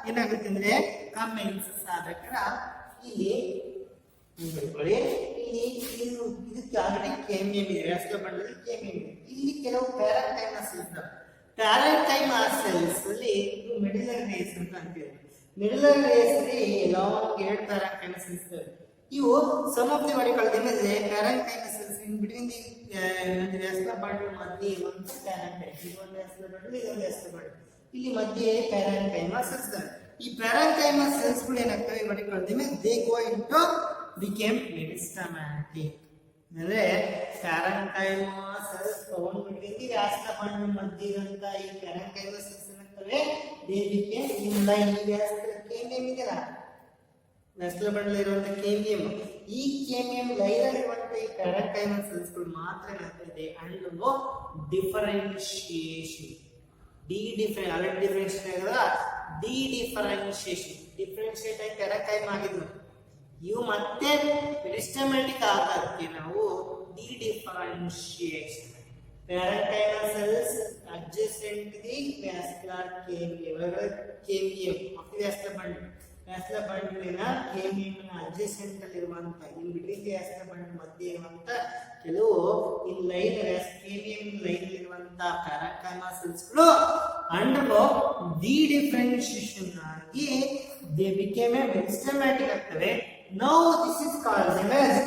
ಏನಾಗುತ್ತೆ ಅಂದ್ರೆ ಕಮೆನ್ಸಸ್ ಆಗ್ಬೇಕಾದ್ರೆ ಇಲ್ಲಿ ಇದಕ್ಕೆ ಆಗಡೆ cambium ಇದೆ, ವ್ಯಾಸ್ಕ್ಯುಲರ್ ಬಂಡಲ್ cambium ಇದೆ. ಇಲ್ಲಿ ಕೆಲವು ಪ್ಯಾರೆಂಕೈಮಸ್ ಇರ್ತವೆ. ಪ್ಯಾರೆಂಕೈಮಸ್ ಸೆಲ್ಸ್ ಅಲ್ಲಿ ಮೆಡುಲರ್ ರೇಸ್ ಅಂತ ಅಂತೀವಿ. ಮೆಡುಲರ್ ರೇಸ್ ಅಲ್ಲಿ ಎರಡು ಪ್ಯಾರೆಂಕೈಮಸ್ ಇರ್ತವೆ. ಇವು some of the body called parenchymas cells in between the vascular bundle ಮಧ್ಯೆ ಒಂದು ಪ್ಯಾರೆಂಕೈಮಸ್, ಇದೊಂದು ವ್ಯಾಸ್ಕ್ಯುಲರ್ ಬಂಡಲ್, ಇದೊಂದು ವ್ಯಾಸ್ಕ್ಯುಲರ್ ಬಂಡಲ್, ಇಲ್ಲಿ ಮಧ್ಯೆ ಪ್ಯಾರೆಂಕೈಮಸ್ ಸೆಲ್ಸ್. ಈ ಪ್ಯಾರೆಂಕೈಮಸ್ ಸೆಲ್ಸ್ ಗಳು ಏನಾಗ್ತವೆ body called they go into became meristematic. ಅಂದ್ರೆ ಪ್ಯಾರೆಂಕೈಮಸ್ ಸೆಲ್ಸ್ ತಗೊಂಡ್ಬಿಟ್ಟಿದ್ದು ವ್ಯಾಸ್ಕ್ಯುಲರ್ ಬಂಡಲ್ ಮಧ್ಯೆ ಇರುವಂತ ಈ ಪ್ಯಾರೆಂಕೈಮಸ್ ಸೆಲ್ಸ್ ಏನಾಗ್ತವೆ ದೇ ಬಿಕೇಮ್ ಇನ್ ಲೈನ್. ಈ ವ್ಯಾಸ್ಕ್ಯುಲರ್ cambium ಇದೆಯಲ್ಲ, ವ್ಯಾಸ್ಕ್ಯುಲರ್ ಬಂಡಲ್ ಇರುವಂತ cambium, ಈ cambium ಲೈನ್ ಇರುವಂತ ಈ ಪ್ಯಾರೆಂಕೈಮಸ್ ಸೆಲ್ಸ್ ಗಳು ಮಾತ್ರ ಏನಾಗ್ತದೆ ಅಂಡರ್ಗೋ ಡಿಫರೆನ್ಶಿಯೇಷನ್. ಡಿಫರೆನ್ಶಿಯೇಟ್ ಆಗಿರೋದ ಡಿಫರೆನ್ಶಿಯೇಟ್ ಆಗಿ ಪ್ಯಾರೆಂಕೈಮ್ ಆಗಿದ್ರು. ಇವು ಮತ್ತೆ ಮೆರಿಸ್ಟಮ್ಯಾಟಿಕ್ ಆಗೋದಕ್ಕೆ ನಾವು differentiation. Parenchymous cells adjacent the vascular cambium, cambium of the vascular bundle. Vascular ಬಂಡಲಿನ cambium ನ adjacent ಅಲ್ಲಿ ಇರುವಂತ in between the vascular bundle ಮಧ್ಯೆ ಇರುವಂತ ಕೆಲವು ಇನ್ ಲೈನ್ cambium ಲೈನ್ ಇರುವಂತ ಪ್ಯಾರೆಂಕೈಮಸ್ ಸೆಲ್ಸ್ ಗಳು ಅಂಡರ್ಗೋ ಡಿಫರೆನ್ಶಿಯೇಷನ್ ಆಗಿ they became a meristematic ಆಗ್ತವೆ. Now this is called as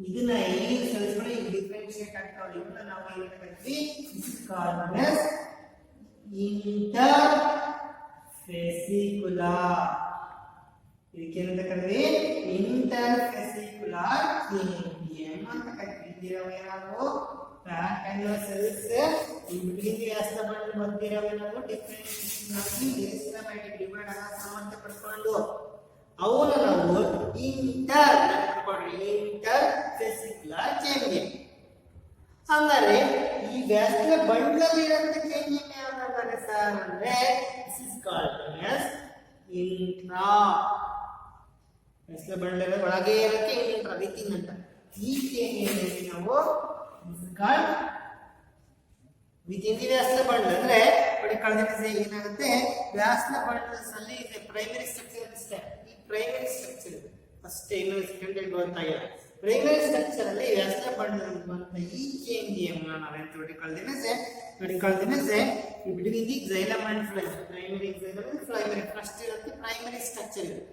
ಇದನ್ನ ಈ ಸೆಲ್ಸ್ ಗಳು ಡಿಫರೆನ್ಶಿಯೇಟ್ ಆಗ್ತಾವೆ. ಇದನ್ನ ನಾವು ಏನು ಕರಿತೀವಿ, this is called as interfascicular. ಇದಕ್ಕೆ ಏನಂತ ಕರೀತೀವಿ, interfascicular cambium ಅಂತ ಕರಿತೀವಿ. ನಾವು ಪ್ಯಾರೆಂಕೈಮಸ್ ಸೆಲ್ಸ್ ಈ ಬಿಟ್ವೀನ್ ದಿ ವ್ಯಾಸದ ಬಂಡ್ ಮಧ್ಯವಿರೋವೇನದು ಡಿಫರೆನ್ಷಿಯೇಷನ್ ಆಗಿ ಸಿಸ್ಟಮ್ಯಾಟಿಕ್ ಡಿವೈಡ್ ಆಗ ಸಾಮರ್ಥ್ಯ ಪಡ್ಕೊಂಡು ಅವನ್ನ ನಾವು ಇಂಟರ್ ಫೆಸಿಕ್ಯುಲರ್ ಚೇಂಜಿಂಗ್. ಹಂಗಾರೆ ಈ ವ್ಯಾಸದ ಬಂಡ್ಲಲ್ಲಿ ಇರೋಂಥ ಚೇಂಜಿಂಗ್ ಯಾವ್ದಾದ್ರೆ ಸರ್ ಅಂದ್ರೆ this is called as intra. ವ್ಯಾಸದ ಬಂಡ್ಲ ಒಳಗೆ ಇರೋಕ್ಕೆ ಇಂಟ್ರಾ ವಿತಿನ್ ಅಂತ. ಈ ಚೇಂಜಿಂಗ್ ನಾವು ಕಾಲ್ಡ್ ವಿತಿನ್ ದಿ ವ್ಯಾಸದ ಬಂಡ್ಲ್ ಅಂದ್ರೆ ನೋಡಿ ಕಳೆದ ಏನಾಗುತ್ತೆ ವ್ಯಾಸದ ಬಂಡ್ಲ್ಸ್ ಅಲ್ಲಿ ಇದೆ ಪ್ರೈಮರಿ ಸ್ಟ್ರಕ್ಚರ್ ಅಷ್ಟೇ. ಈ ಪ್ರೈಮರಿ ಸ್ಟ್ರಕ್ಚರ್ ಫಸ್ಟ್ ಏನು ಸೆಕೆಂಡರಿ ಗೊತ್ತಾಗಿಲ್ಲ. ಪ್ರೈಮರಿ ಸ್ಟ್ರಕ್ಚರ್ ಅಲ್ಲಿ ವ್ಯಾಸದ ಬಂಡ್ಲ್ ಅಂತ ಈ ಚೇಂಜ್ ನಾವೇನು ತಿಳ್ಕೊಳ್ತೀನಿ between the xylem and phloem. Primary xylem and phloem first ಇರುತ್ತೆ ಪ್ರೈಮರಿ ಸ್ಟ್ರಕ್ಚರ್ ಇದೆ.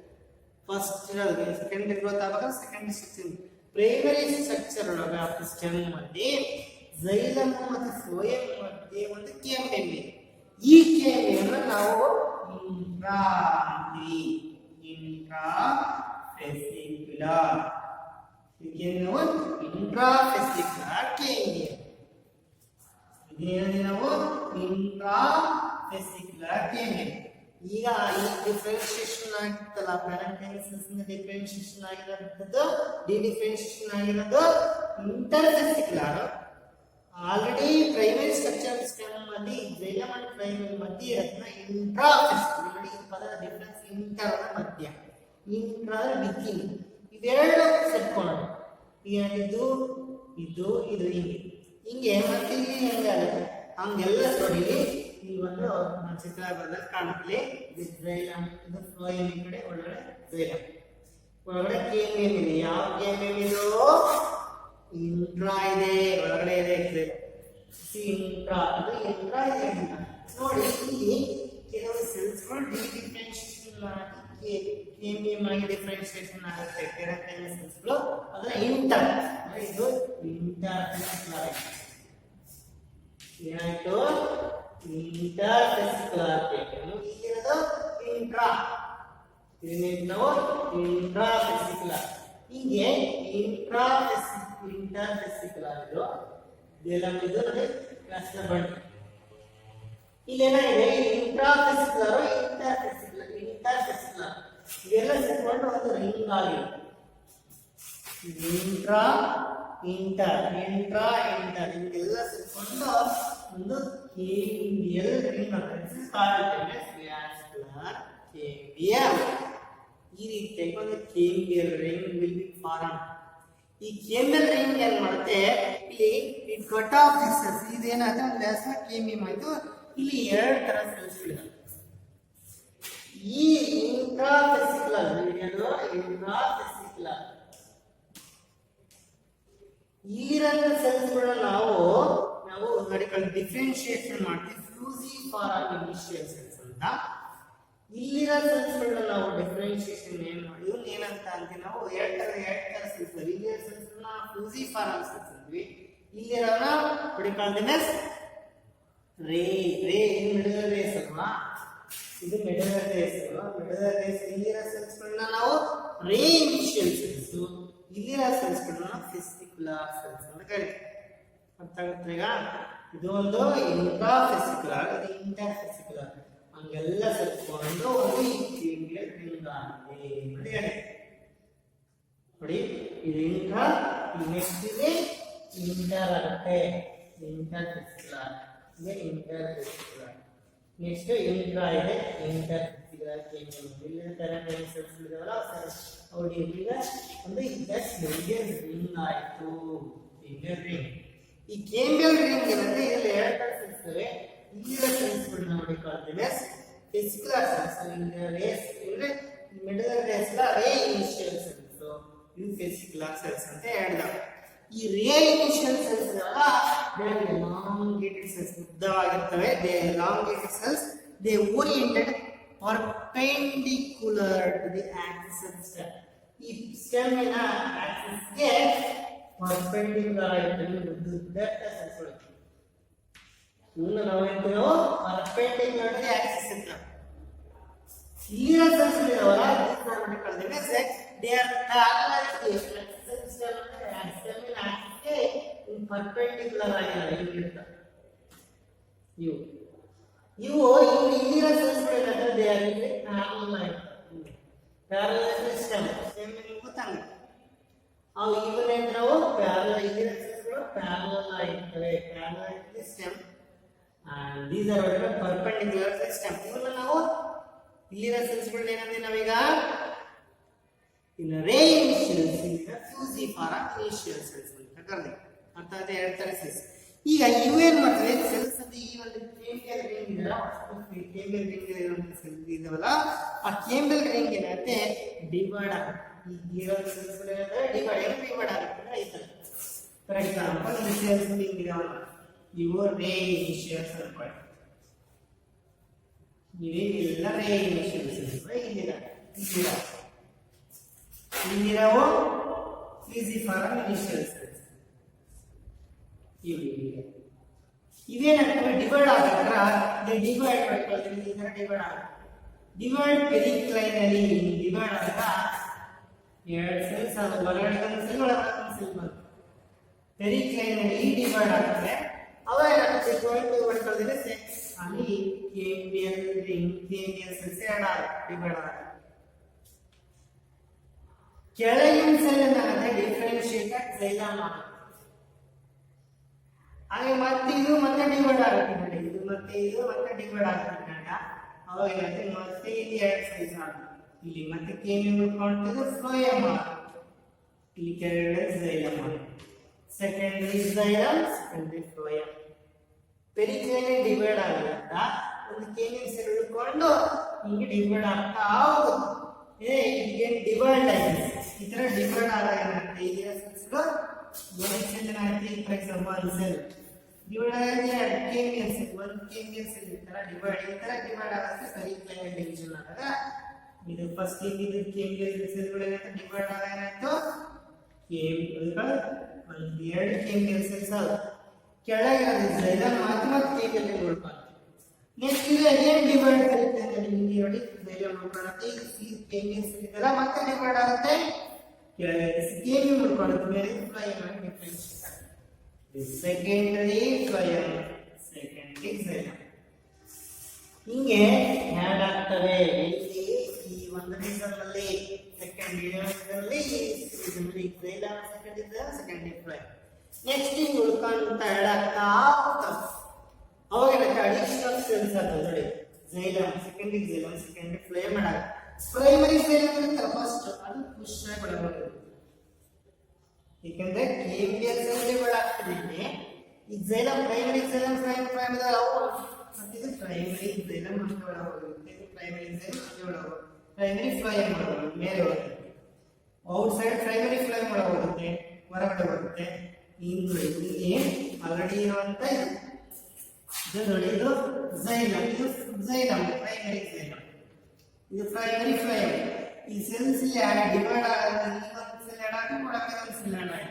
ಫಸ್ಟ್ ಇರೋದು ಸೆಕೆಂಡರಿ ಗ್ರೋತ್ ಆದಾಗ ಸೆಕೆಂಡರಿ ಸ್ಟ್ರಕ್ಚರ್. ಪ್ರೈಮರಿ ಸ್ಟ್ರಕ್ಚರ್ ಒಳಗೆ ಆಫ್ ಸ್ಟೆಮ್ ಅಲ್ಲಿ xylem ಮತ್ತು phloem ಮಧ್ಯೆ ಒಂದು ಕೇಂಬ್ರಿಯಂ ಇದೆ. ಈ ಕೇಂಬ್ರಿಯಂ ನಾವು ಇಂಟ್ರಾ ಫೆಸಿಕ್ಯುಲರ್ ಇಂಟ್ರಾಫೆಸಿಕ್ಯುಲರ್ ಕೇಂಬ್ರಿಯಂ. ನಾವು ಇಂಟ್ರಾಫೆಸಿಕ್ಯುಲರ್ ಕೇಂಬ್ರಿಯಂ. ಈಗ ಈ ಡಿಫರೆನ್ಷಿಯೇಷನ್ ಆಗಿತ್ತಲ್ಲ ಪ್ಯಾರೆಂಟೈಸಿಸ್ ಇಂದ ಡಿಫರೆನ್ಷಿಯೇಷನ್ ಆಗಿರೋದು ಡಿಫರೆನ್ಷಿಯೇಷನ್ ಆಗಿರೋದು ಇಂಟರ್ಫೆಸಿಕ್ಯುಲರ್. ಆಲ್ರೆಡಿ ಪ್ರೈಮರಿ ಸ್ಟ್ರಕ್ಚರ್ ಸ್ಟೆಮ್ ಅಲ್ಲಿ xylem and phloem ಮಧ್ಯೆ ಇರೋದನ್ನ ಇಂಟ್ರಾಫೆಸಿಕ್ಯುಲರ್. ನೋಡಿ ಈ ಪದದ ಡಿಫರೆನ್ಸ್ ಇಂಟರ್ ಮಧ್ಯ, ಇಂಟ್ರಾ ವಿತಿನ್. ಇವೆರಡು ಸೇರ್ಕೊಳ್ಳೋದು. ಇದು ಇದು ಇದು ಹಿಂಗೆ ಮತ್ತೆ ಹಂಗೆಲ್ಲ ನೋಡಿ ಈ ಒಂದು ಚಿತ್ರ ಬರೋದು ಕಾಣುತ್ತೆ. ಇದು xylem, ಇದು phloem, ಈ ಕಡೆ ಒಳಗಡೆ xylem, ಒಳಗಡೆ ಕೇಂಬ್ರಿಯಂ ಇದೆ. ಯಾವ ಕೇಂಬ್ರಿಯಂ ಇದು? ಇಂಟ್ರಾ ಇದೆ, ಒಳಗಡೆ ಇದೆ ಇಂಟ್ರಾ. ಇದು ಇಂಟ್ರಾ ಇದೆ ಅಂತ ನೋಡಿ. ಇಲ್ಲಿ ಕೆಲವು ಸೆಲ್ಸ್ಗಳು ಡಿಫರೆನ್ಷಿಯೇಷನ್ ಆಗಿ ಕೇಂಬ್ರಿಯಂ ಆಗಿ ಡಿಫರೆನ್ಷಿಯೇಷನ್ ಆಗುತ್ತೆ. ಕೆರಾಟಿನ್ ಸೆಲ್ಸ್ಗಳು ಅದರ ಇಂಟರ್. ಇದು ಇಂಟರ್ಫೆಸಿಕ್ಯುಲರ್ ಏನಾಯ್ತು? ಇಂಟರ್ಫೆಸಿಕ್ಯುಲರ್ ಕೇಂಬ್ರಿಯಂ. ಇಲ್ಲಿರೋದು ಇಂಟ್ರಾ, ಇದನ್ನ ನಾವು ಇಂಟ್ರಾಫೆಸಿಕ್ಯುಲರ್. ಹೀಗೆ ಇಂಟರ್ಫೆಸಿಕ್ಯುಲರ್ ಇದು ಇದೆಲ್ಲ ನೋಡಿ ವ್ಯಾಸದ ಬಂಡ್ಲ್. ಇಲ್ಲೇನಾಗಿದೆ? ಇಂಟ್ರಾಫೆಸಿಕ್ಯುಲರ್ ಇಂಟರ್ಫೆಸಿಕ್ಯುಲರ್ ಇದೆಲ್ಲ ಸೇರ್ಕೊಂಡು ಒಂದು ರಿಂಗ್ ಆಗಿದೆ. ಇಂಟ್ರಾ ಇಂಟರ್ ಹಿಂಗೆಲ್ಲ ಸೇರ್ಕೊಂಡು ಒಂದು ಕೇಂಬ್ರಿಯಲ್ ರಿಂಗ್ ಅಂತ ವ್ಯಾಸ್ಕ್ಯುಲರ್ ಕೇಂಬ್ರಿಯಂ. ಈ ರೀತಿಯಾಗಿ ಒಂದು cambial ring will be form. ಈ ಕೇಂಬ್ರಿಯಲ್ ರಿಂಗ್ ಏನ್ ಮಾಡುತ್ತೆ? ಇಲ್ಲಿ it cut off this cells. ಇದೇನಾದ್ರೆ ಒಂದು ವ್ಯಾಸ ಕೇಂಬ್ರಿಯಂ ಆಯ್ತು. ಇಲ್ಲಿ ಎರಡು ತರ ಸೆಲ್ಸ್ ಇದೆ. ಈ ಇಂಟ್ರಾಫೆಸಿಕ್ಯುಲರ್ ಇಲ್ಲಿರೋ ಸೆಲ್ಸ್ಗಳನ್ನ ನಾವು ನೋಡಿ ಡಿಫರೆನ್ಶಿಯೇಷನ್ ಮಾಡ್ತೀವಿ. ಫ್ಲೂಸಿಫಾರ್ ಇನಿಷಿಯಲ್ ಸೆಲ್ಸ್ ಅಂತ. ಇಲ್ಲಿರೋ ಸೆಲ್ಸ್ಗಳನ್ನ ನಾವು ಡಿಫರೆನ್ಶಿಯೇಷನ್ ಏನ್ ಮಾಡಿ ಏನಂತ ಅಂತೀವಿ ನಾವು? ಎರಡು ತರ ಸೆಲ್ಸ್. ಇಲ್ಲಿರೋ ಸೆಲ್ಸ್ ಫ್ಲೂಸಿಫಾರ್ ಸೆಲ್ಸ್ ಅಂತೀವಿ. ಇಲ್ಲಿರೋನ ಹೊಡಿಕೊಳ್ತೀನಿ ರೇ ಮಿಡಲ್ ರೇಸ್ ಅಲ್ವಾ? ಇದು ಮಿಡಲ್ ರೇಸ್ ಅಲ್ವಾ? ಮಿಡಲ್ ರೇಸ್ ಇಲ್ಲಿರೋ ಸೆಲ್ಸ್ಗಳನ್ನ ನಾವು ರೇ ಇನಿಷಿಯಲ್ ಸೆಲ್ಸ್, ಇಲ್ಲಿರೋ ಸೆಲ್ಸ್ಗಳನ್ನ ಫೆಸಿಕ್ಯುಲರ್ ಸೆಲ್ಸ್ ಅಂತ ಕರಿತೀವಿ. ಅರ್ಥ ಆಗುತ್ತೆ ಈಗ? ಇದು ಒಂದು ಇಂಟ್ರಾಫೆಸಿಕ್ಯುಲರ್, ಇದು ಇಂಟರ್ಫೆಸಿಕ್ಯುಲರ್. ಹಂಗೆಲ್ಲ ಸೇರ್ಕೊಂಡು ಒಂದು ಕೇಂಬ್ರಿಯಲ್ ರಿಂಗ್ ಆಗಿದೆ ನೋಡಿ. ಇದು ಇಂಟ್ರಾ, ನೆಕ್ಸ್ಟ್ ಇದೆ ಇಂಟರ್ ಆಗುತ್ತೆ. ಇಂಟರ್ಫೆಸಿಕ್ಯುಲರ್ ಇದೆ, ಇಂಟರ್ಫೆಸಿಕ್ಯುಲರ್. ನೆಕ್ಸ್ಟ್ ಇಂಟ್ರಾ ಇದೆ, ಇಂಟರ್ಫೆಸಿಕ್ಯುಲರ್ ಕೇಂಬ್ರಿಯಂ. ಇಲ್ಲಿನ ಪ್ಯಾರೆಂಟೈಲ್ ಸೆಲ್ಸ್ ಇದಾವಲ್ಲ ಅವ್ರಿಗೆ ಈಗ ಒಂದು ಕೇಂಬ್ರಿಯಲ್ ರಿಂಗ್ ಆಯಿತು. ಕೇಂಬ್ರಿಯಲ್ ರಿಂಗ್. ಈ ಕೇಂಬ್ರಿಯಲ್ ರಿಂಗ್ ಏನಂದ್ರೆ ಇದರಲ್ಲಿ ಎರಡು ತರ ಸೆಲ್ಸ್ ಇವೆ. ಇಲ್ಲಿರೋ ಸೆಲ್ಸ್ಗಳನ್ನ ನೋಡಿಕೊಳ್ತೇವೆ ಫೆಸಿಕ್ಯುಲರ್ ಸೆಲ್ಸ್. ರೇಸ್ ಅಂದ್ರೆ middle rays ray initial cells, ಇವು ಫೆಸಿಕ್ಯುಲರ್ ಸೆಲ್ಸ್ ಅಂತ ಹೇಳಿದ. ಈ ray initial cells elongated cells, ಉದ್ದವಾಗಿರ್ತವೆ. They elongated cells, they oriented perpendicular to the axis of stem. ಈ ಸ್ಟೆಮ್ಮಿನ ಆಕ್ಸಿಸ್ಗೆ ಪರ್ಪೆಂಡಿಕ್ಯುಲರ್ ಆಗಿರ್ತವೆ ಸೆಲ್ಸ್ಗಳು. ಇನ್ನು ನಾವೇನು ಪರ್ಪೆಂಡಿಕ್ಯುಲರ್ ಟು ದಿ ಆಕ್ಸಿಸ್ ಅಂತ. ಇಲ್ಲಿರೋ ಸೆಲ್ಸ್ ಇದಾವಲ್ಲ ಇದನ್ನ ಕಳೆದ್ರೆ they are parallel to the axis. ಸ್ಟೆಮ್ಮಿನ ಆಕ್ಸಿಸ್ಗೆ ಪರ್ಪೆಂಡಿಕ್ಯುಲರ್ ಆಗಿರುತ್ತೆ. ಇವು ಇವು ಇಲ್ಲಿರೋ ಸೆಲ್ಸ್ಗಳು ಏನಾದ್ರೆ they are in parallel parallel stem ನಿಮಗೆ ಗೊತ್ತಾಗುತ್ತೆ ಅವು ಇವನೇಂದ್ರೆ ಅವು ಪ್ಯಾರಲಲ್ ಇಲ್ಲಿರೋ ಸೆಲ್ಸ್ಗಳು ಪ್ಯಾರಲಲ್ ಆಗಿರ್ತವೆ parallel stem and these are what are perpendicular to the stem ಇವನ್ನ ನಾವು ಇಲ್ಲಿರೋ ಸೆಲ್ಸ್ಗಳು ಏನಂದ್ರೆ ನಾವೀಗ ಇನ್ ರೇ ಇನಿಷಿಯಲ್ ಸೆಲ್ಸ್ ಫ್ಯೂಸಿಫಾರ ಇನಿಷಿಯಲ್ ಸೆಲ್ಸ್ ಅಂತ ಕರೆದ್ವಿ ಅರ್ಥಾತ್ ಎರಡು ತರ ಸೆಲ್ಸ್ ಈಗ ಇವೇನ್ ಮಾಡ್ತವೆ ಸೆಲ್ಸ್ ಅಂತ ಈ ಒಂದು ಕೇಂಬ್ರಿಯಲ್ ರಿಂಗ್ ಇದೆಯಲ್ಲ ಕೇಂಬ್ರಿಯಲ್ ರಿಂಗ್ ಸೆಲ್ಸ್ ಇದಾವಲ್ಲ ಆ ಕೇಂಬ್ರಿಯಲ್ ರಿಂಗ್ ಏನಾಗುತ್ತೆ ಡಿವೈಡ್ ಆಗುತ್ತೆ ಈ ಇರೋ ಸೆಲ್ಸ್ ಡಿವೈಡ್ ಆಗುತ್ತೆ ಈ ತರ ಫಾರ್ ಎಕ್ಸಾಂಪಲ್ ಈ ಸೆಲ್ಸ್ ರಿಂಗ್ ಇದಾವಲ್ಲ ಇವು ರೇ ಇನಿಷಿಯಲ್ ಸೆಲ್ಸ್ ಇವೆಲ್ಲ ರೇ ಇನಿಷಿಯಲ್ ಸೆಲ್ಸ್ ಇಲ್ಲಿರೋ ಫ್ಯೂಸಿಫಾರಮ್ ಇನಿಷಿಯಲ್ ಸೆಲ್ಸ್ ಇವೇನಾಗ್ತವೆ ಡಿವೈಡ್ ಆದಾಗ ಡಿವೈಡ್ ಮಾಡ್ಕೊಳ್ತೀವಿ ಈ ತರ ಡಿವೈಡ್ ಆಗುತ್ತೆ ಡಿವೈಡ್ ಪೆರಿಕ್ಲೈನಲ್ಲಿ ಡಿವೈಡ್ ಆದಾಗ ಎರಡು ಸೆಲ್ಸ್ ಅದು ಹೊರಗಡೆ ಒಂದು ಸೆಲ್ ಒಳಗಡೆ ಒಂದು ಸೆಲ್ ಬಂತು ಪೆರಿಕ್ಲೈನಲ್ಲಿ ಡಿವೈಡ್ ಆಗುತ್ತೆ ಅವಾಗ ಏನಾಗುತ್ತೆ ಜಾಯಿಂಟ್ ಮಾಡ್ಕೊಳ್ತಿದ್ರೆ ಅಲ್ಲಿ ಕೇಂಬ್ರಿಯಲ್ ರಿಂಗ್ ಕೇಂಬ್ರಿಯಲ್ ಸೆಲ್ಸ್ ಎರಡು ಡಿವೈಡ್ ಆಗುತ್ತೆ ಕೆಳಗಿನ ಸೆಲ್ ಏನಾಗುತ್ತೆ ಡಿಫರೆನ್ಶಿಯೇಟೆಡ್ ಝೈಲಮ್ ಆಗುತ್ತೆ ಹಾಗೆ ಮತ್ತೆ ಇದು ಮತ್ತೆ ಡಿವೈಡ್ ಆಗುತ್ತೆ ನೋಡಿ ಇದು ಮತ್ತೆ ಡಿವೈಡ್ ಆಗುತ್ತೆ ಅವಾಗ ಏನಾಗುತ್ತೆ ಮತ್ತೆ ಇಲ್ಲಿ ಎರಡು ಸೈಜ್ ಆಗುತ್ತೆ ಇಲ್ಲಿ ಮತ್ತೆ ಕೇಮಿಯಲ್ ಕಾಣ್ತಿದ್ದು ಫ್ಲೋಯಮ್ ಆಗುತ್ತೆ ಇಲ್ಲಿ ಕೆಳಗಡೆ ಝೈಲಮ್ ಆಗುತ್ತೆ secondary xylem secondary phloem pericline divide ಆಗುತ್ತೆ ಒಂದು ಕೇಮಿಯಲ್ ಸೆಲ್ ಉಳ್ಕೊಂಡು ಹಿಂಗೆ ಡಿವೈಡ್ ಆಗ್ತಾ ಹೋಗುತ್ತೆ ಇದಕ್ಕೆ ಡಿವೈಡ್ ಆಗಿದೆ ಈ ತರ ಡಿವೈಡ್ ಆದಾಗ ಏನಾಗುತ್ತೆ ಇಲ್ಲಿನ ಸೆಲ್ಸ್ಗಳು ಒಂದು ಸೆಲ್ ಏನಾಗುತ್ತೆ ಫಾರ್ ಎಕ್ಸಾಂಪಲ್ ಒಂದು ಸೆಲ್ ಡಿವೈಡ್ ಆಗಿದೆ ಕೇಮಿಯಲ್ ಸೆಲ್ ಒಂದು ಕೇಮಿಯಲ್ ಸೆಲ್ ಈ ತರ ಡಿವೈಡ್ ಆಗುತ್ತೆ ಪೆರಿಕ್ಲೈನ್ ಡಿವಿಷನ್ ಆದಾಗ ಇದು ಫಸ್ಟ್ ಇದು ಕೇಮಿಯಲ್ ಸೆಲ್ಗಳು ಏನಾಗುತ್ತೆ ಡಿವೈಡ್ ಆದಾಗ ಏನಾಯ್ತು ಕೇಮಿಯಲ್ಗಳು ಒಂದು ಎರಡು ಕೇಮಿಯಲ್ ಸೆಲ್ಸ್ ಆಗುತ್ತೆ ಕೆಳಗಿರೋದು ಝೈಲಮ್ ಮತ್ತೆ ಕೇಮಿಯಲ್ ಉಳ್ಕೊಂಡು ನೆಕ್ಸ್ಟ್ ಇದು ಅಗೇನ್ ಡಿವೈಡ್ ಆಗುತ್ತೆ ಇಲ್ಲಿ ನೋಡಿ ಝೈಲಮ್ ಉಳ್ಕೊಳ್ಳುತ್ತೆ ಈ ಕೇಮಿಯಲ್ ಸೆಲ್ ಇದೆಲ್ಲ ಮತ್ತೆ ಡಿವೈಡ್ ಆಗುತ್ತೆ ಕೆಳಗೆ ಕೇಮಿಯಲ್ ಉಳ್ಕೊಳ್ಳುತ್ತೆ ಮೇಲೆ ಫ್ಲೋಯಮ್ ಆಗಿ ಡಿಫರೆನ್ಶಿಯೇಟ್ ಆಗುತ್ತೆ ಸೆಕೆಂಡರಿ ಫ್ಲೋಯಮ್ ಸೆಕೆಂಡರಿ ಝೈಲಮ್ ಹಿಂಗೆ ಆಡ್ ಆಗ್ತವೆ ಇಲ್ಲಿ ಈ ಒಂದು ರೀಸನ್ನಲ್ಲಿ secondary xylem secondary phloem next ಹಿಂಗೆ ಉಳ್ಕೊಂಡು ಆಡ್ ಆಗ್ತಾ ಹೋಗ್ತವೆ ಅವಾಗ ಏನಕ್ಕೆ ಅಡಿಷನಲ್ ಸೆಲ್ಸ್ ಆಗ್ತದೆ ನೋಡಿ ಝೈಲಮ್ ಸೆಕೆಂಡರಿ ಫ್ಲೋಯಮ್ ಆಗುತ್ತೆ ಪ್ರೈಮರಿ ಝೈಲಮ್ ಇರುತ್ತೆ ಫಸ್ಟ್ ಅದು ಪುಷ್ ಆಗಿ ಒಳಗೆ ಏಕೆಂದ್ರೆ ಕೇಮಿಯಲ್ ಸೆಲ್ ಡಿವೈಡ್ ಆಗ್ತಿದೆ ಈ ಝೈಲಮ್ ಪ್ರೈಮರಿ ಝೈಲಮ್ ಫ್ಲೋಯಮ್ ಅವು ಮತ್ತೆ ಇದು ಪ್ರೈಮರಿ ಝೈಲಮ್ ಮತ್ತೆ ಒಳಗೆ ಹೋಗುತ್ತೆ ಇದು ಪ್ರೈಮರಿ ಝೈಲಮ್ ಒಳಗೆ ಹೋಗುತ್ತೆ ಪ್ರೈಮರಿ ಫ್ಲೋಯಮ್ ಒಳಗೆ ಮೇಲೆ ಹೋಗುತ್ತೆ ಔಟ್ ಸೈಡ್ ಪ್ರೈಮರಿ ಫ್ಲೋಯಮ್ ಒಳಗೆ ಹೋಗುತ್ತೆ ಹೊರಗಡೆ ಬರುತ್ತೆ ಇನ್ನು ಇಲ್ಲಿ ಆಲ್ರೆಡಿ ಇರುವಂತ ಇದು ನೋಡಿ ಇದು ಝೈಲಮ್ ಪ್ರೈಮರಿ ಝೈಲಮ್ ಇದು ಪ್ರೈಮರಿ ಫ್ಲೋಯಮ್ ಈ ಸೆಲ್ಸ್ ಡಿವೈಡ್ ಆಗುತ್ತೆ ಈ ಒಂದು ಸೆಲ್ ಆಡ್ ಆಗಿ ಒಳಗೆ ಒಂದು ಸೆಲ್ ಆಡ್ ಆಗಿದೆ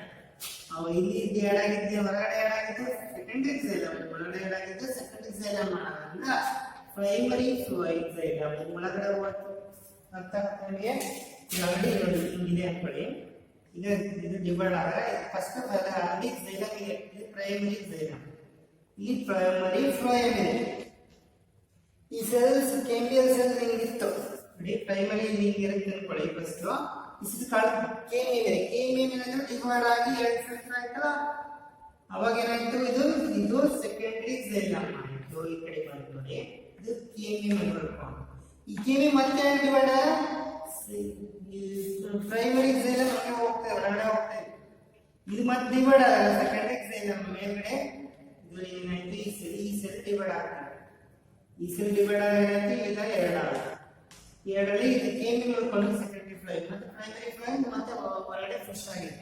ಅವು ಇಲ್ಲಿ ಆಡ್ ಆಗಿದ್ದೆ ಹೊರಗಡೆ ಆಡ್ ಆಗಿದ್ದು ಸೆಕೆಂಡರಿ ಝೈಲಮ್ ಒಳಗಡೆ ಆಡ್ ಆಗಿದ್ದು ಸೆಕೆಂಡರಿ ಝೈಲಮ್ ಮಾಡೋದ್ರಿಂದ ಪ್ರೈಮರಿ ಝೈಲಮ್ ಒಳಗಡೆ ಹೋಗ್ತು ಅರ್ಥ ಆಗ್ತಾ ನಿಮಗೆ ಆಲ್ರೆಡಿ ನೋಡಿ ಹಿಂಗಿದೆ ಅನ್ಕೊಳ್ಳಿ ಇದು ಡಿವೈಡ್ ಆದರೆ ಫಸ್ಟ್ ಆಲ್ರೆಡಿ ಝೈಲಮ್ ಇದೆ ಇದು ಪ್ರೈಮರಿ ಝೈಲಮ್ ಇಲ್ಲಿ ಪ್ರೈಮರಿ ಫ್ಲೋಯಮ್ ಇದೆ ಈ ಸೆಲ್ಸ್ ಕೇಮಿಯಲ್ ಸೆಲ್ ರಿಂಗ್ ಇತ್ತು ನೋಡಿ ಪ್ರೈಮರಿ ರಿಂಗ್ ಇರುತ್ತೆ ಅನ್ಕೊಳ್ಳಿ ಫಸ್ಟ್ ಇಷ್ಟು ಕೇಮಿಯಲ್ ಅಂದ್ರೆ ಡಿವೈಡ್ ಆಗಿ ಎರಡು ಸೆಲ್ಸ್ ಆಯ್ತಲ್ಲ ಅವಾಗ ಏನಾಯ್ತು ಇದು ಸೆಕೆಂಡರಿ ಝೈಲಮ್ ಆಯಿತು ಈ ಕಡೆ ಬಂತು ನೋಡಿ ಇದು ಕೇಮಿಯಲ್ ನೋಡ್ಕೊಂಡು ಈ ಕೇಮಿ ಮತ್ತೆ ಡಿವೈಡ್ ಪ್ರೈಮರಿ ಝೈಲಮ್ ಹೊರಗಡೆ ಹೋಗ್ತದೆ ಇದು ಮತ್ತೆ ಡಿವೈಡ್ ಆಗಲ್ಲ ಸೆಕೆಂಡರಿ ಝೈಲಮ್ ಮೇಲ್ಗಡೆ ಇದು ಏನಾಯ್ತು ಈ ಸೆಲ್ ಡಿವೈಡ್ ಆಗ್ತದೆ ಈ ಸೆಲ್ ಡಿವೈಡ್ ಆಗುತ್ತೆ ಈಗ ಎರಡರಲ್ಲಿ ಇದು ಕೇಮಿಯಲ್ ಉಳ್ಕೊಂಡು ಸೆಕೆಂಡರಿ ಫ್ಲೋಯಮ್ ಮತ್ತೆ ಪ್ರೈಮರಿ ಫ್ಲೋಯಮ್ ಮತ್ತೆ ಹೊರಗಡೆ ಫುಷ್ ಆಗಿದೆ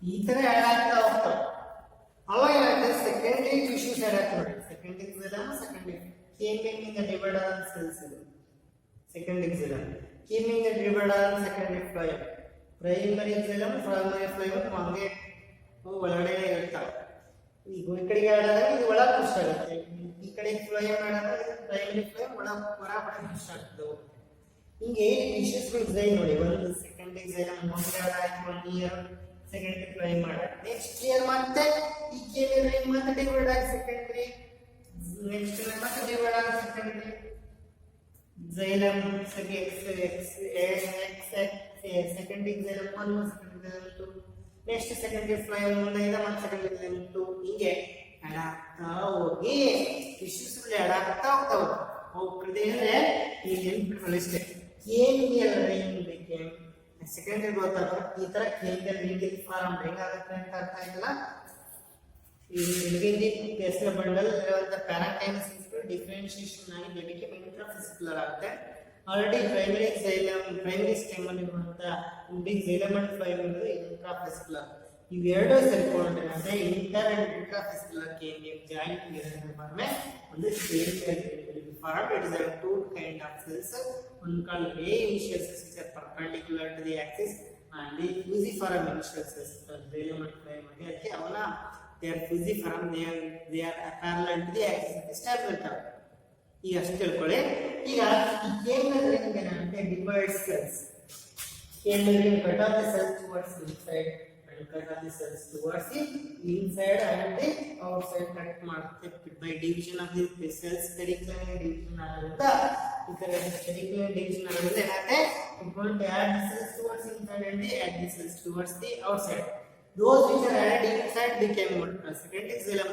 ಈ ತರ ಆಡ್ ಆಗ್ತಾ ಹೋಗ್ತವೆ ಅವಾಗ ಏನಾಗ್ತದೆ ಸೆಕೆಂಡರಿ ಟಿಶ್ಯೂಸ್ ಆಡ್ ಆಗ್ತವೆ ನೋಡಿ ಸೆಕೆಂಡರಿ ಝೈಲಮ್ ಸೆಕೆಂಡರಿ ಕೇಮಿಯಲ್ ಇಂದ ಡಿವೈಡ್ ಆದ ಸೆಲ್ಸ್ ಇದು ಸೆಕೆಂಡರಿ ಝೈಲಮ್ ಕೇಮಿಯಲ್ ಇಂದ ಡಿವೈಡ್ ಆದ secondary phloem primary xylem primary phloem ಹಂಗೆ ಒಳಗಡೆ ಇರ್ತಾವೆ ಈಗ ಈ ಕಡೆಗೆ ಆಡಾದಾಗ ಇದು ಒಳಗೆ ಪುಷ್ ಆಗುತ್ತೆ ಈ ಕಡೆ ಫ್ಲೋಯಮ್ ಆಡಾದಾಗ ಪ್ರೈಮರಿ ಫ್ಲೋಯಮ್ ಹೊರಗಡೆ ಪುಷ್ ಆಗ್ತದೆ ಹಿಂಗೆ ಟಿಶ್ಯೂಸ್ಗಳು ಡಿಸೈನ್ ನೋಡಿ ಒಂದು ಸೆಕೆಂಡರಿ ಝೈಲಮ್ ಮೊದಲೇ ಆಡಾಯ್ತು 1 ಇಯರ್ ಸೆಕೆಂಡರಿ ಫ್ಲೋಯಮ್ ಆಡ ನೆಕ್ಸ್ಟ್ ಇಯರ್ ಮತ್ತೆ ಈ ಕೇಮಿಯಲ್ ರಿಂಗ್ ಮತ್ತೆ ಡಿವೈಡ್ ಆಗಿ ಸೆಕೆಂಡರಿ ನೆಕ್ಸ್ಟ್ ಮತ್ತೆ ಡಿವೈಡ್ ಆಗ secondary xylem secondary xylem 1 secondary xylem 2 next secondary phloem ಮುಂದೆ ಇದೆ ಮತ್ತೆ ಸೆಕೆಂಡರಿ xylem 2 ಹೀಗೆ ಆಡ್ ಆಗ್ತಾ ಹೋಗಿ ಟಿಶ್ಯೂಸ್ಗಳು ಆಡ್ ಆಗ್ತಾ ಹೋಗ್ತಾವೆ ಹೋಗ್ತದೆ ಅಂದ್ರೆ ಈ ನೆನ್ಪಿಟ್ಕೊಳ್ಳಿ ಇಷ್ಟೇ ಕೇಮಿಯಲ್ ರಿಂಗ್ ಬಿಕೇಮ್ ಸೆಕೆಂಡರಿ ಗ್ರೋತ್ ಆದ್ರೆ ಈ ತರ ಕೇಮಿಯಲ್ ರಿಂಗ್ ಫಾರ್ಮ್ ಹೆಂಗಾಗುತ್ತೆ ಅಂತ ಅರ್ಥ ಆಯ್ತಲ್ಲ in the Kessler bundle the parenchyma differentiation ಆಗಿ they became intrafascicular ಆಗುತ್ತೆ already primary xylem primary stem ಅಲ್ಲಿ ಇರುವಂತ ಬಿಗ್ xylem and phloem ಇರೋದು intrafascicular ಇವೆರಡು ಸೇರಿಕೊಂಡ್ರೆ ಅಂದ್ರೆ inter and intrafascicular cambial joint ಗೆ ಫಾರ್ಮ್ ಒಂದು cambial form it is a two kind of cells one called A initial cells which are perpendicular to the axis and the fusiform initial cells xylem and phloem ಅದಕ್ಕೆ ಅವನ they are fusiform they are parallel to the axis of the stapler ಈಗ ಅಷ್ಟು ತಿಳ್ಕೊಳ್ಳಿ ಈಗ ಈ cambial ring ಏನಂటే divides cells cambial ring cut off the cells towards inside and cut off the cells towards the inside and the outside cut ಮಾಡುತ್ತೆ by division of the cells periclinic division ಆಗುತ್ತೆ ಈ ತರ periclinic division ಆಗುತ್ತೆ ಏನಾಗುತ್ತೆ we going to add the cells towards inside and add the cells towards the outside those which are added inside became secondary xylem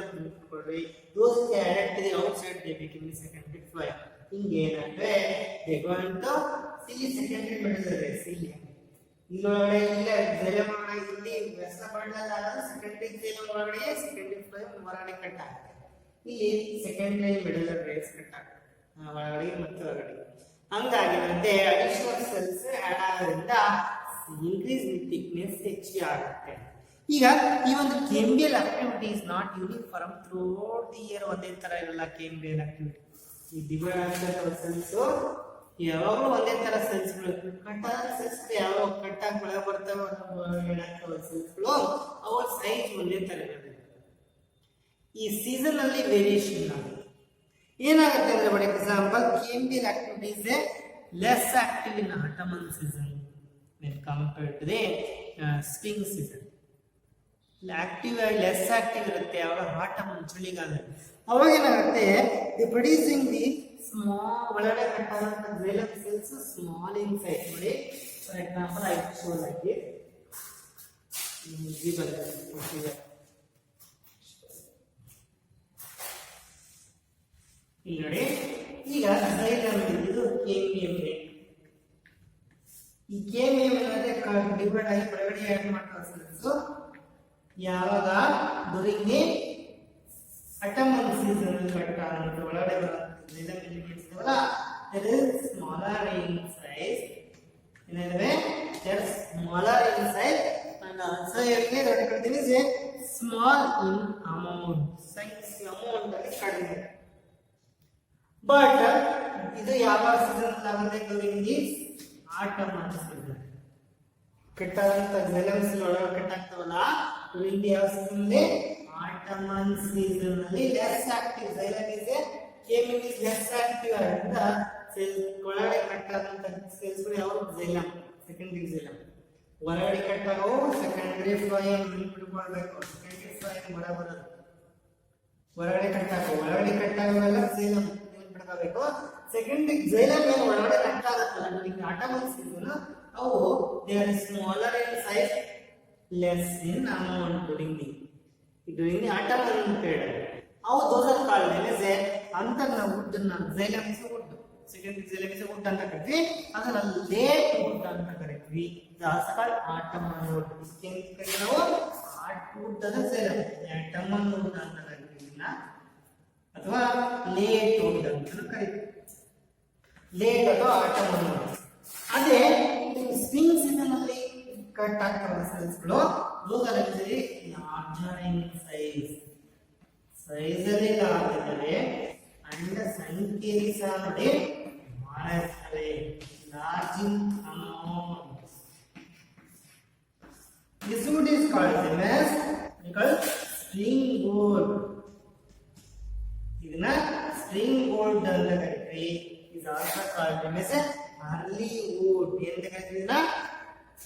those which are added to the outside they became the secondary phloem ಹಿಂಗೇನಂದ್ರೆ they going to see secondary medullary race ಇಲ್ಲಿ ಇಲ್ಲೊಳಗಡೆ ಇಲ್ಲ xylem ಒಳಗಡೆ ಇಲ್ಲಿ ವ್ಯಸ್ತ bundle ಆದ್ರೆ secondary xylem ಒಳಗಡೆ secondary phloem ಹೊರಗಡೆ cut ಆಗುತ್ತೆ ಇಲ್ಲಿ secondary medullary race cut ಆಗುತ್ತೆ ಒಳಗಡೆ ಮತ್ತು ಹೊರಗಡೆ ಹಂಗಾಗಿ ಮತ್ತೆ ಅಡಿಷನಲ್ ಸೆಲ್ಸ್ ಆಡ್ ಆಗೋದ್ರಿಂದ increase in thickness ಹೆಚ್ಚಿಗೆ ಆಗುತ್ತೆ ಈಗ ಈ ಒಂದು cambial activity is not uniform throughout the year ಒಂದೇ ತರ ಇರಲ್ಲ ಕೇಮಿಯಲ್ ಆಕ್ಟಿವಿಟಿ ಈ ಡಿವೈಡ್ ಆಗಿರೋ ಸೆಲ್ಸ್ ಯಾವಾಗಲೂ ಒಂದೇ ತರ ಸೆಲ್ಸ್ಗಳು ಕಟ್ ಆದ ಸೆಲ್ಸ್ ಯಾವಾಗ ಕಟ್ ಆಗಿ ಒಳಗೆ ಬರ್ತಾವೆ ಸೆಲ್ಸ್ಗಳು ಅವ ಸೈಜ್ ಒಂದೇ ತರ ಇರೋದಿಲ್ಲ ಈ ಸೀಸನ್ ಅಲ್ಲಿ ವೇರಿಯೇಷನ್ ಆಗುತ್ತೆ ಏನಾಗುತ್ತೆ ಅಂದ್ರೆ for example cambial activity is less active in autumn season when compared to the spring season active less active ಇರುತ್ತೆ ಅವಾಗ ಆಟಮನ್ ಚಳಿಗಾಲ ಅವಾಗ ಏನಾಗುತ್ತೆ ದಿ ಪ್ರೊಡ್ಯೂಸಿಂಗ್ ದಿ ಸ್ಮಾಲ್ ಒಳಗಡೆ ಕಟ್ಟಾದಂತ xylem cells small in size ನೋಡಿ for example I show like it visible ಇಲ್ಲಿ ನೋಡಿ ಈಗ xylem ಇದು ಕೇಮಿಯಲ್ ಈ ಕೇಮಿಯಲ್ ಅಂದ್ರೆ ಡಿವೈಡ್ ಆಗಿ ಒಳಗಡೆ ಆಡ್ ಮಾಡ್ತಾರೆ ಸೆಲ್ಸ್ ಯಾವಾಗ ಡ್ಯೂರಿಂಗ್ ದಿ ಆಟಮನ್ ಸೀಸನ್ ಕಟ್ ಆಗುತ್ತೆ ಒಳಗಡೆ ಬರುತ್ತೆ xylem ಎಲಿಮೆಂಟ್ಸ್ ಇದಾವಲ್ಲ it is smaller in size ಏನಂದ್ರೆ they are smaller in size and also here what it is small in amount size amount ಅಲ್ಲಿ ಕಡಿಮೆ ಬಟ್ ಇದು ಯಾವ ಸೀಸನ್ ಆಗುತ್ತೆ ಡ್ಯೂರಿಂಗ್ ದಿ ಆಟಮನ್ ಸೀಸನ್ ಕಟ್ಟಾದಂತ xylems ಒಳಗೆ ಕಟ್ ಆಗ್ತಾವಲ್ಲ ಡ್ಯೂರಿಂಗ್ ದಿ ಸೀಸನ್ ಅಲ್ಲಿ ಆಟಮನ್ season ಅಲ್ಲಿ less active xylem is ಕೇಮಿಯಲ್ is less active ಆದ್ರಿಂದ cell ಒಳಗಡೆ ಕಟ್ಟಾದಂತ ಸೆಲ್ಸ್ ಗಳು ಯಾವ xylem ಸೆಕೆಂಡರಿ xylem ಹೊರಗಡೆ ಕಟ್ಟಾಗೋ ಸೆಕೆಂಡರಿ phloem ಬಿಟ್ಕೊಳ್ಬೇಕು ಸೆಕೆಂಡರಿ phloem ಬರಬರ ಹೊರಗಡೆ ಕಟ್ಟಾಗೋ ಒಳಗಡೆ ಕಟ್ಟಾಗಲ್ಲ xylem ಬಿಟ್ಕೋಬೇಕು ಸೆಕೆಂಡರಿ xylem ಏನು ಒಳಗಡೆ ಕಟ್ಟಾಗತ್ತಲ್ಲ ಡ್ಯೂರಿಂಗ್ ಆಟಮನ್ ಸೀಸನ್ ಅವು they are smaller in size less in amount during the autumn period ಅವು those are called as ಅಂತರ್ನ wood ನ xylem is wood secondary xylem is wood ಅಂತ ಕರೀತೀವಿ ಅದನ್ನ late wood ಅಂತ ಕರೀತೀವಿ ಇದು also called autumn wood ಇದಕ್ಕೆ ನಾವು wood ಅದ xylem autumn wood ಅಂತ ಕರೀತೀವಿ ಅಥವಾ late wood ಅಂತ ಕರೀತೀವಿ late ಅಥವಾ autumn wood ಅದೇ ಸ್ಪ್ರಿಂಗ್ ಸೀಸನ್ ಅಲ್ಲಿ ಕಟ್ ಆಗ್ತವೆ ಸೆಲ್ಸ್ಗಳು ಲೋಕದಲ್ಲಿ ಲಾರ್ಜರ್ ಇನ್ ಸೈಜ್ ಅಲ್ಲಿ ಲಾರ್ಜ್ ಇದ್ದಾರೆ ಅಂಡ್ ಸಂಖ್ಯೆಯಲ್ಲಿ ಸಹ ನೋಡಿ ಬಹಳ ಇರ್ತವೆ large in amount this would is called as spring gold ಇದನ್ನ ಸ್ಪ್ರಿಂಗ್ ಗೋಲ್ಡ್ ಅಂತ ಕರೀತೀವಿ is also called as early wood ಎಂತ ಕರೀತೀವಿ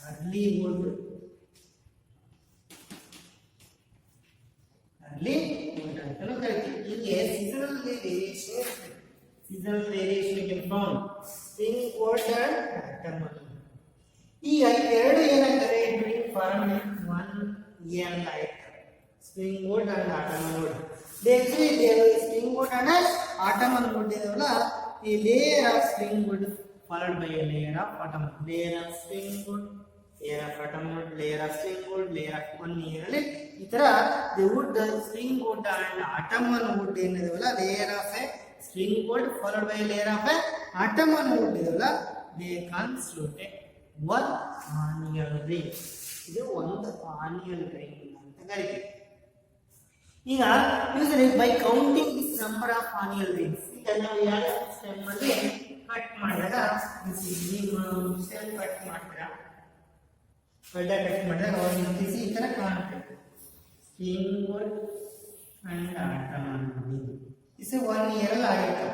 early wood ಅಂತಾನೂ ಕರೀತೀವಿ ಇಲ್ಲಿ seasonal variation. Seasonal variation you can found spring, cold and autumnal. ಈಗ ಎರಡು ಏನಾಗ್ತದೆ during farming 1 year like spring wood and autumnal wood. They spring wood and autumnal wood ಇದೆಲ್ಲ a layer of spring wood followed by a layer of autumnal. Layer of spring wood, layer of autumnal wood, layer of spring wood, layer of 1 year ಅಲ್ಲಿ ಈ ತರ the wood spring wood and autumnal wood ಏನಿದೆವಲ್ಲ layer of a spring wood followed by a layer of a autumnal wood ಇದೆವಲ್ಲ they constitute one annual ring. ಇದು ಒಂದು annual ring ಅಂತ ಕರೀತೀವಿ. ಈಗ usually by counting this number of annual rings ಈಗ ನಾವು ಯಾವ stem ಅಲ್ಲಿ cut ಮಾಡಿದಾಗ ನೀವು ಸ್ಟೆಮ್ ಕಟ್ ಮಾಡ್ತೀರಾ ಗಡ್ಡ ಕಟ್ ಮಾಡಿದಾಗ ಒಂದು ಈ ತರ ಕಾಣುತ್ತೆ spring wood and autumn is 1 year ಅಲ್ಲಿ ಆಗುತ್ತೆ.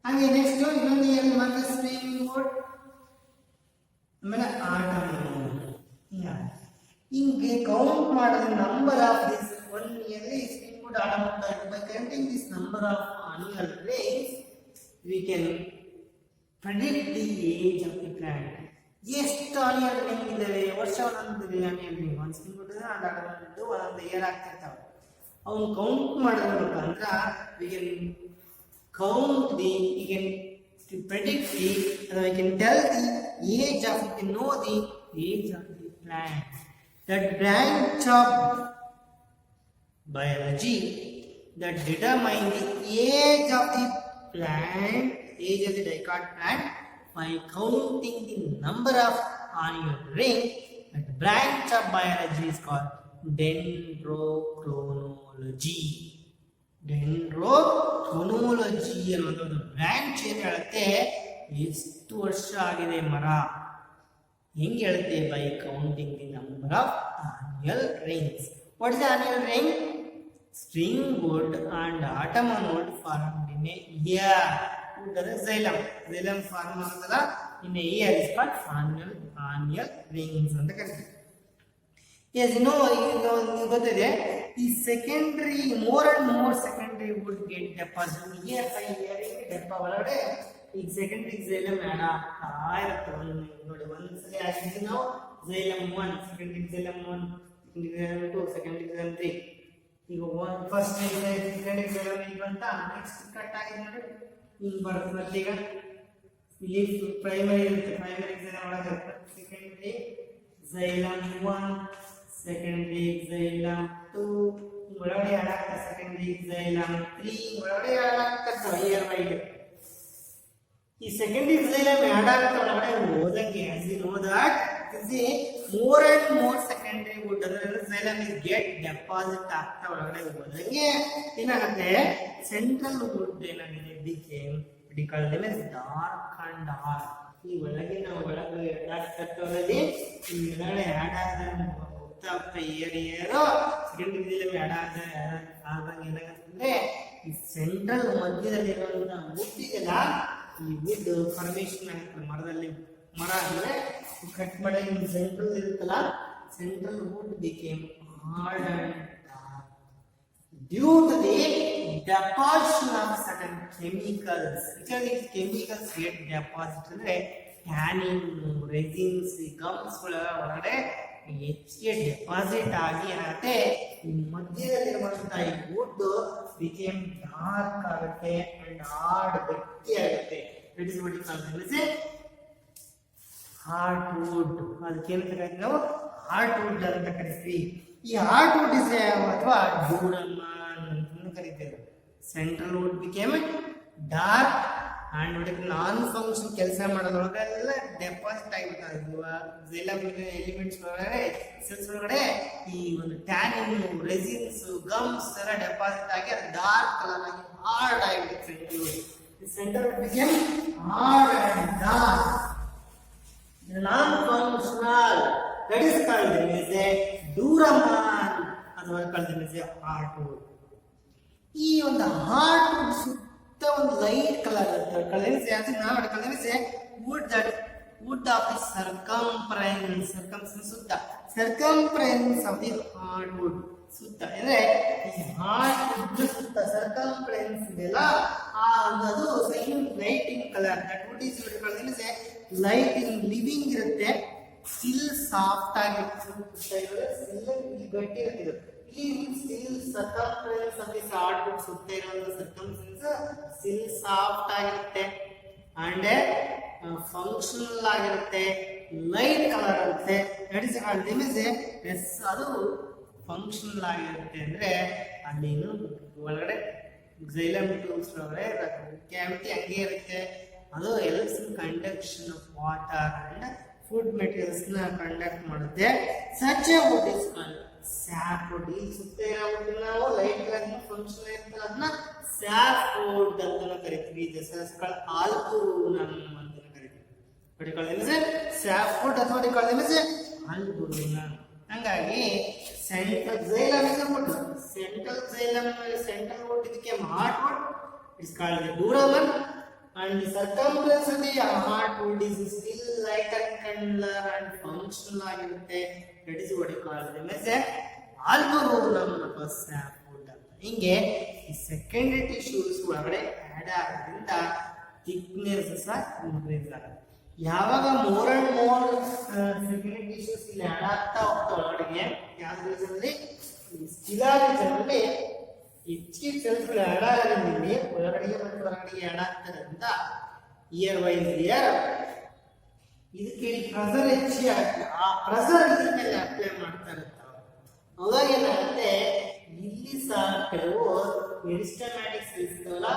ಹಾಗೆ ನೆಕ್ಸ್ಟ್ ಇನ್ನೊಂದು ಇಯರ್ ಮತ್ತೆ ಸ್ಪ್ರಿಂಗ್ ವುಡ್ ಆಮೇಲೆ ಆಟಮ್ ಹಿಂಗೆ ಕೌಂಟ್ ಮಾಡಿದ number of this 1 year spring wood autumn wood. By counting this number of annual rings we can predict the age of the plant. ಎಷ್ಟು annual ring ಇದಾವೆ ವರ್ಷ ಒಂದೊಂದು annual ring ಒಂದು spring wood ಒಂದು ಒಂದೊಂದು year ಆಗ್ತಿರ್ತಾವೆ ಅವನು count ಮಾಡಬೇಕಂದ್ರ we can count the we can predict the we can tell the age of we can know the age of the plant. That branch of biology that determine the age of the plant, age of the dicot plant by counting the number of annual ring. That branch of biology is called dendrochronology. Dendrochronology ಅನ್ನೋದು branch ಏನು ಹೇಳುತ್ತೆ ಎಷ್ಟು ವರ್ಷ ಆಗಿದೆ ಮರ ಹೆಂಗೆ ಹೇಳುತ್ತೆ by counting the number of annual rings. What is the annual ring? Spring wood and autumnal wood formed in a year. Wood is xylem. Xylem form agala in a year is called annual rings ಅಂತ ಕರೀತೀವಿ. Yes, you know ಗೊತ್ತಿದೆ ಈ secondary more and more secondary wood get deposit year by year ಡೆಪ ಒಳಗಡೆ ಈಗ secondary xylem add ಆಗ್ತಾ ಇರುತ್ತೆ. ನೋಡಿ ಒಂದ್ಸಲಿ ಹಾಕಿದ್ರೆ ನಾವು xylem 1 secondary xylem 1 xylem 2 secondary xylem 3 ಈಗ ಫಸ್ಟ್ ಸೆಕೆಂಡರಿ xylem ಈಗ ಬಂತ ನೆಕ್ಸ್ಟ್ ಕಟ್ ಆಗಿದೆ ನೋಡಿ ಹಿಂಗ್ ಬರುತ್ತೆ. ಮತ್ತೆ ಈಗ ಇಲ್ಲಿ ಪ್ರೈಮರಿ ಇರುತ್ತೆ ಪ್ರೈಮರಿ xylem ಒಳಗೆ ಸೆಕೆಂಡರಿ xylem 1 ಸೆಕೆಂಡರಿ xylem 2 ಒಳಗಡೆ ಆಡ್ ಆಗ್ತಾ ಸೆಕೆಂಡರಿ xylem 3 ಒಳಗಡೆ ಆಡ್ ಆಗ್ತಾ ಇಯರ್ ವೈಡ್ ಈ ಸೆಕೆಂಡರಿ xylem ಆಡ್ ಆಗ್ತಾ ಒಳಗಡೆ ಹೋದಂಗೆ as you know that see more and more secondary wood ಅಂದ್ರೆ xylem is get deposit ಆಗ್ತಾ ಒಳಗಡೆ ಹೋದಂಗೆ ಏನಾಗುತ್ತೆ ಸೆಂಟ್ರಲ್ wood ಏನಾಗಿದೆ became called them as dark and dark. ಈ ಒಳಗಿನ ಒಳಗೆ ಆಗ್ತದಲ್ಲಿ ಈ ಒಳಗಡೆ ಆಡ್ ಹೋಗ್ತಾ ಇಯರ್ ಸೆಕೆಂಡರಿ xylem ಆಡ್ ಆದಂಗೆ ಏನಾಗುತ್ತೆ ಈ ಸೆಂಟ್ರಲ್ ಮಧ್ಯದಲ್ಲಿರುವಂತಹ wood ಇದೆಲ್ಲ ಈ ವುಡ್ ಫಾರ್ಮೇಶನ್ ಆಗುತ್ತೆ ಮರದಲ್ಲಿ ಮರ ಅಂದ್ರೆ ಕಟ್ ಮಾಡಿ ಸೆಂಟ್ರಲ್ ಇರುತ್ತಲ್ಲ central wood became hard and dark due to the deposition of certain chemicals. which are these chemicals get deposit ಅಂದ್ರೆ ಟ್ಯಾನಿನ್ ರೆಸಿನ್ಸ್ ಗಮ್ಸ್ ಒಳಗಡೆ ಹೆಚ್ಚಿಗೆ ಡೆಪಾಸಿಟ್ ಆಗಿ ಏನಾಗುತ್ತೆ ಈ ಮಧ್ಯದಲ್ಲಿರುವಂತಹ ಈ ವುಡ್ ಬಿಕೇಮ್ ಡಾರ್ಕ್ ಆಗುತ್ತೆ ಅಂಡ್ ಹಾರ್ಡ್ ಗಟ್ಟಿ ಆಗುತ್ತೆ. That is what you call this heart wood. ಅದಕ್ಕೆ ಏನಂತ ಕರಿತೀವಿ ನಾವು ಹಾರ್ಟ್ ವುಡ್ ಅಂತ ಕರಿತೀವಿ. ಈ ಹಾರ್ಟ್ ವುಡ್ ಇಸ್ ಅಥವಾ ಡ್ಯೂರಮಾನ್ ಅಂತ ಕರಿತೇವೆ. Central wood became dark and non function ಕೆಲಸ ಮಾಡೋದ್ರೊಳಗೆಲ್ಲ ಡೆಪಾಸಿಟ್ ಆಗಿಬಿಡ್ತಾರೆ. xylem ಎಲಿಮೆಂಟ್ಸ್ ಒಳಗಡೆ ಸೆಲ್ಸ್ ಒಳಗಡೆ ಈ ಒಂದು ಟ್ಯಾನಿನ್ ರೆಸಿನ್ಸ್ ಗಮ್ಸ್ ತರ ಡೆಪಾಸಿಟ್ ಆಗಿ ಅದು ಡಾರ್ಕ್ ಕಲರ್ ಆಗಿ ಹಾರ್ಡ್ ಆಗಿಬಿಡುತ್ತೆ. Central wood became hard and dark non-functional. That is called as a duraman ಅಥವಾ called as a hardwood. ಈ ಒಂದು hardwood ಸುತ್ತ ಒಂದು ಲೈಟ್ ಕಲರ್ ಇರುತ್ತೆ. ಕಲರ್ ಇಸ್ ಆಸ್ ನಾವು colour is wood that wood of the circumference ಸುತ್ತ circumference of the hardwood ಸುತ್ತ ಅಂದ್ರೆ ಈ hardwood ಸುತ್ತ circumference ಸರ್ಕಂಫರೆನ್ಸ್ ಇದೆಯಲ್ಲ ಅದು light in colour that would is light in living ಇರುತ್ತೆ, ಸ್ಟಿಲ್ ಸಾಫ್ಟ್ ಆಗಿರುತ್ತೆ, ಗಟ್ಟಿ ಇರುತ್ತೆ. ಇಲ್ಲಿ still circumference of this heartwood ಸುತ್ತ ಇರುವಂತ ಸರ್ಕಂಫರೆನ್ಸ್ ಸ್ಟಿಲ್ ಸಾಫ್ಟ್ ಆಗಿರುತ್ತೆ ಅಂಡ್ ಫಂಕ್ಷನಲ್ ಆಗಿರುತ್ತೆ, ಲೈಟ್ ಕಲರ್ ಇರುತ್ತೆ. ದಟ್ ಇಸ್ ಕಾಲ್ಡ್ ಎಸ್ ಅದು ಫಂಕ್ಷನಲ್ ಆಗಿರುತ್ತೆ ಅಂದ್ರೆ ಅಲ್ಲೇನು ಒಳಗಡೆ xylem tubes ಒಳಗಡೆ ಕ್ಯಾವಿಟಿ ಹಂಗೆ ಇರುತ್ತೆ. ಅದು helps in conduction of water and food materials ನ ಕಂಡಕ್ಟ್ ಮಾಡುತ್ತೆ. Such a wood is called sapwood. ಈ ಸುತ್ತ ಇರೋ ವುಡ್ ನಾವು ಲೈಟ್ ಕಲರ್ ಫಂಕ್ಷನ್ ಇರ್ತಲ್ಲ ಅದನ್ನ ಸ್ಯಾಪ್ವುಡ್ ಅಂತ ಕರಿತೀವಿ. ದಿಸ್ ಕಾಲ್ಡ್ ಆಲ್ಬುರುನಮ್ ಅಂತ ಕರಿತೀವಿ. what you call them is ಸ್ಯಾಪ್ವುಡ್ ಅಥವಾ what you call them is ಆಲ್ಬುರುನಮ್. ಹಂಗಾಗಿ central xylem is a wood. Central xylem, central wood ಇದಕ್ಕೆ heartwood. It's called the duramen. And the circumference of the heartwood is still lighter color and functional ಆಗಿರುತ್ತೆ. That is what you call them as a alburnum of a sapwood. ಹಿಂಗೆ ಈ secondary tissues ಒಳಗಡೆ add ಆಗೋದ್ರಿಂದ thickness ಸಹ increase ಆಗುತ್ತೆ. ಯಾವಾಗ more and more secondary tissues ಇಲ್ಲಿ add ಆಗ್ತಾ ಹೋಗ್ತಾ ಒಳಗಡೆ ಯಾವ ರೀಸನ್ಲಿ ಸ್ಟಿಲಾ ರೀಸನ್ಲಿ ಹೆಚ್ಚಿಗೆ ಸೆಲ್ಸ್ಗಳು ಆಡ್ ಆಗೋದ್ರಿಂದ ಒಳಗಡೆಗೆ ಮತ್ತು ಹೊರಗಡೆಗೆ ಆಡ್ ಆಗ್ತಾರಿಂದ ಇಯರ್ ವೈಸ್ ಇಯರ್ ಇದಕ್ಕೆ ಪ್ರೆಸರ್ ಹೆಚ್ಚಿಗೆ ಆಗುತ್ತೆ. ಆ ಪ್ರೆಸರ್ ಇದ್ರ ಮೇಲೆ ಅಪ್ಲೈ ಮಾಡ್ತಾ ಇರ್ತಾವೆ. ಅವಾಗ ಏನಾಗುತ್ತೆ ಇಲ್ಲಿ ಸಹ ಕೆಲವು ಮೆರಿಸ್ಟಮ್ಯಾಟಿಕ್ ಸೆಲ್ಸ್ ಇದಾವಲ್ಲ,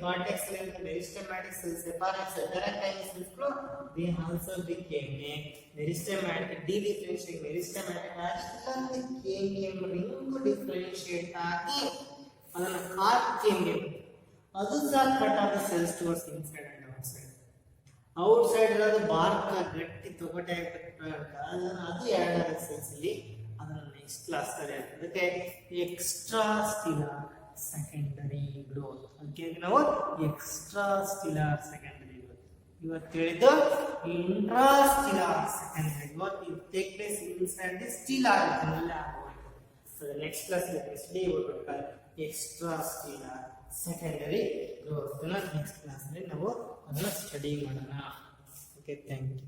ಕಾರ್ಟೆಕ್ಸ್ ಮೆರಿಸ್ಟಮ್ಯಾಟಿಕ್ ಸೆಲ್ಸ್, ಸೆಪರೇಟೈನ್ ಸೆಲ್ಸ್ಗಳು they also became meristematic differentiate meristematic ಆಗಿ ಕೇಮಿಯಂ ರಿಂಗ್ ಡಿಫರೆನ್ಶಿಯೇಟ್ ಆಗಿ ಅದನ್ನ ಕಾರ್ಪ್ ಕೇಮಿಯಂ ಅದು ಸಹ cut off the cells towards inside and outside. Outside ಇರೋದು ಬಾರ್ಕ ಗಟ್ಟಿ ತೊಗಟೆ ಅದು ಎರಡರ ಸೆಲ್ಸ್ ಅಲ್ಲಿ ಅದನ್ನ ನೆಕ್ಸ್ಟ್ ಕ್ಲಾಸ್ ಅಲ್ಲಿ ಅದಕ್ಕೆ ಎಕ್ಸ್ಟ್ರಾ ಸ್ಟಿಲರ್ ಸೆಕೆಂಡರಿ ಗ್ರೋತ್. ಅದಕ್ಕೆ ನಾವು ಎಕ್ಸ್ಟ್ರಾ ಸ್ಟಿಲರ್ ಸೆಕೆಂಡರಿ ಗ್ರೋತ್ ಇವತ್ತು ಹೇಳಿದ್ದು ಇಂಟ್ರಾ ಸ್ಟಿಲರ್ ಸೆಕೆಂಡರಿ ಗ್ರೋತ್. ಇದು take place inside the stelar. ಇದನ್ನೆಲ್ಲ ಸೊ ನೆಕ್ಸ್ಟ್ ಕ್ಲಾಸ್ ಸ್ಟಡಿ ಮಾಡ್ಬೇಕಾದ್ರೆ extrastelar secondary growth next class ಅಲ್ಲಿ ನಾವು ಅದನ್ನ ಸ್ಟಡಿ ಮಾಡೋಣ. Okay, thank you.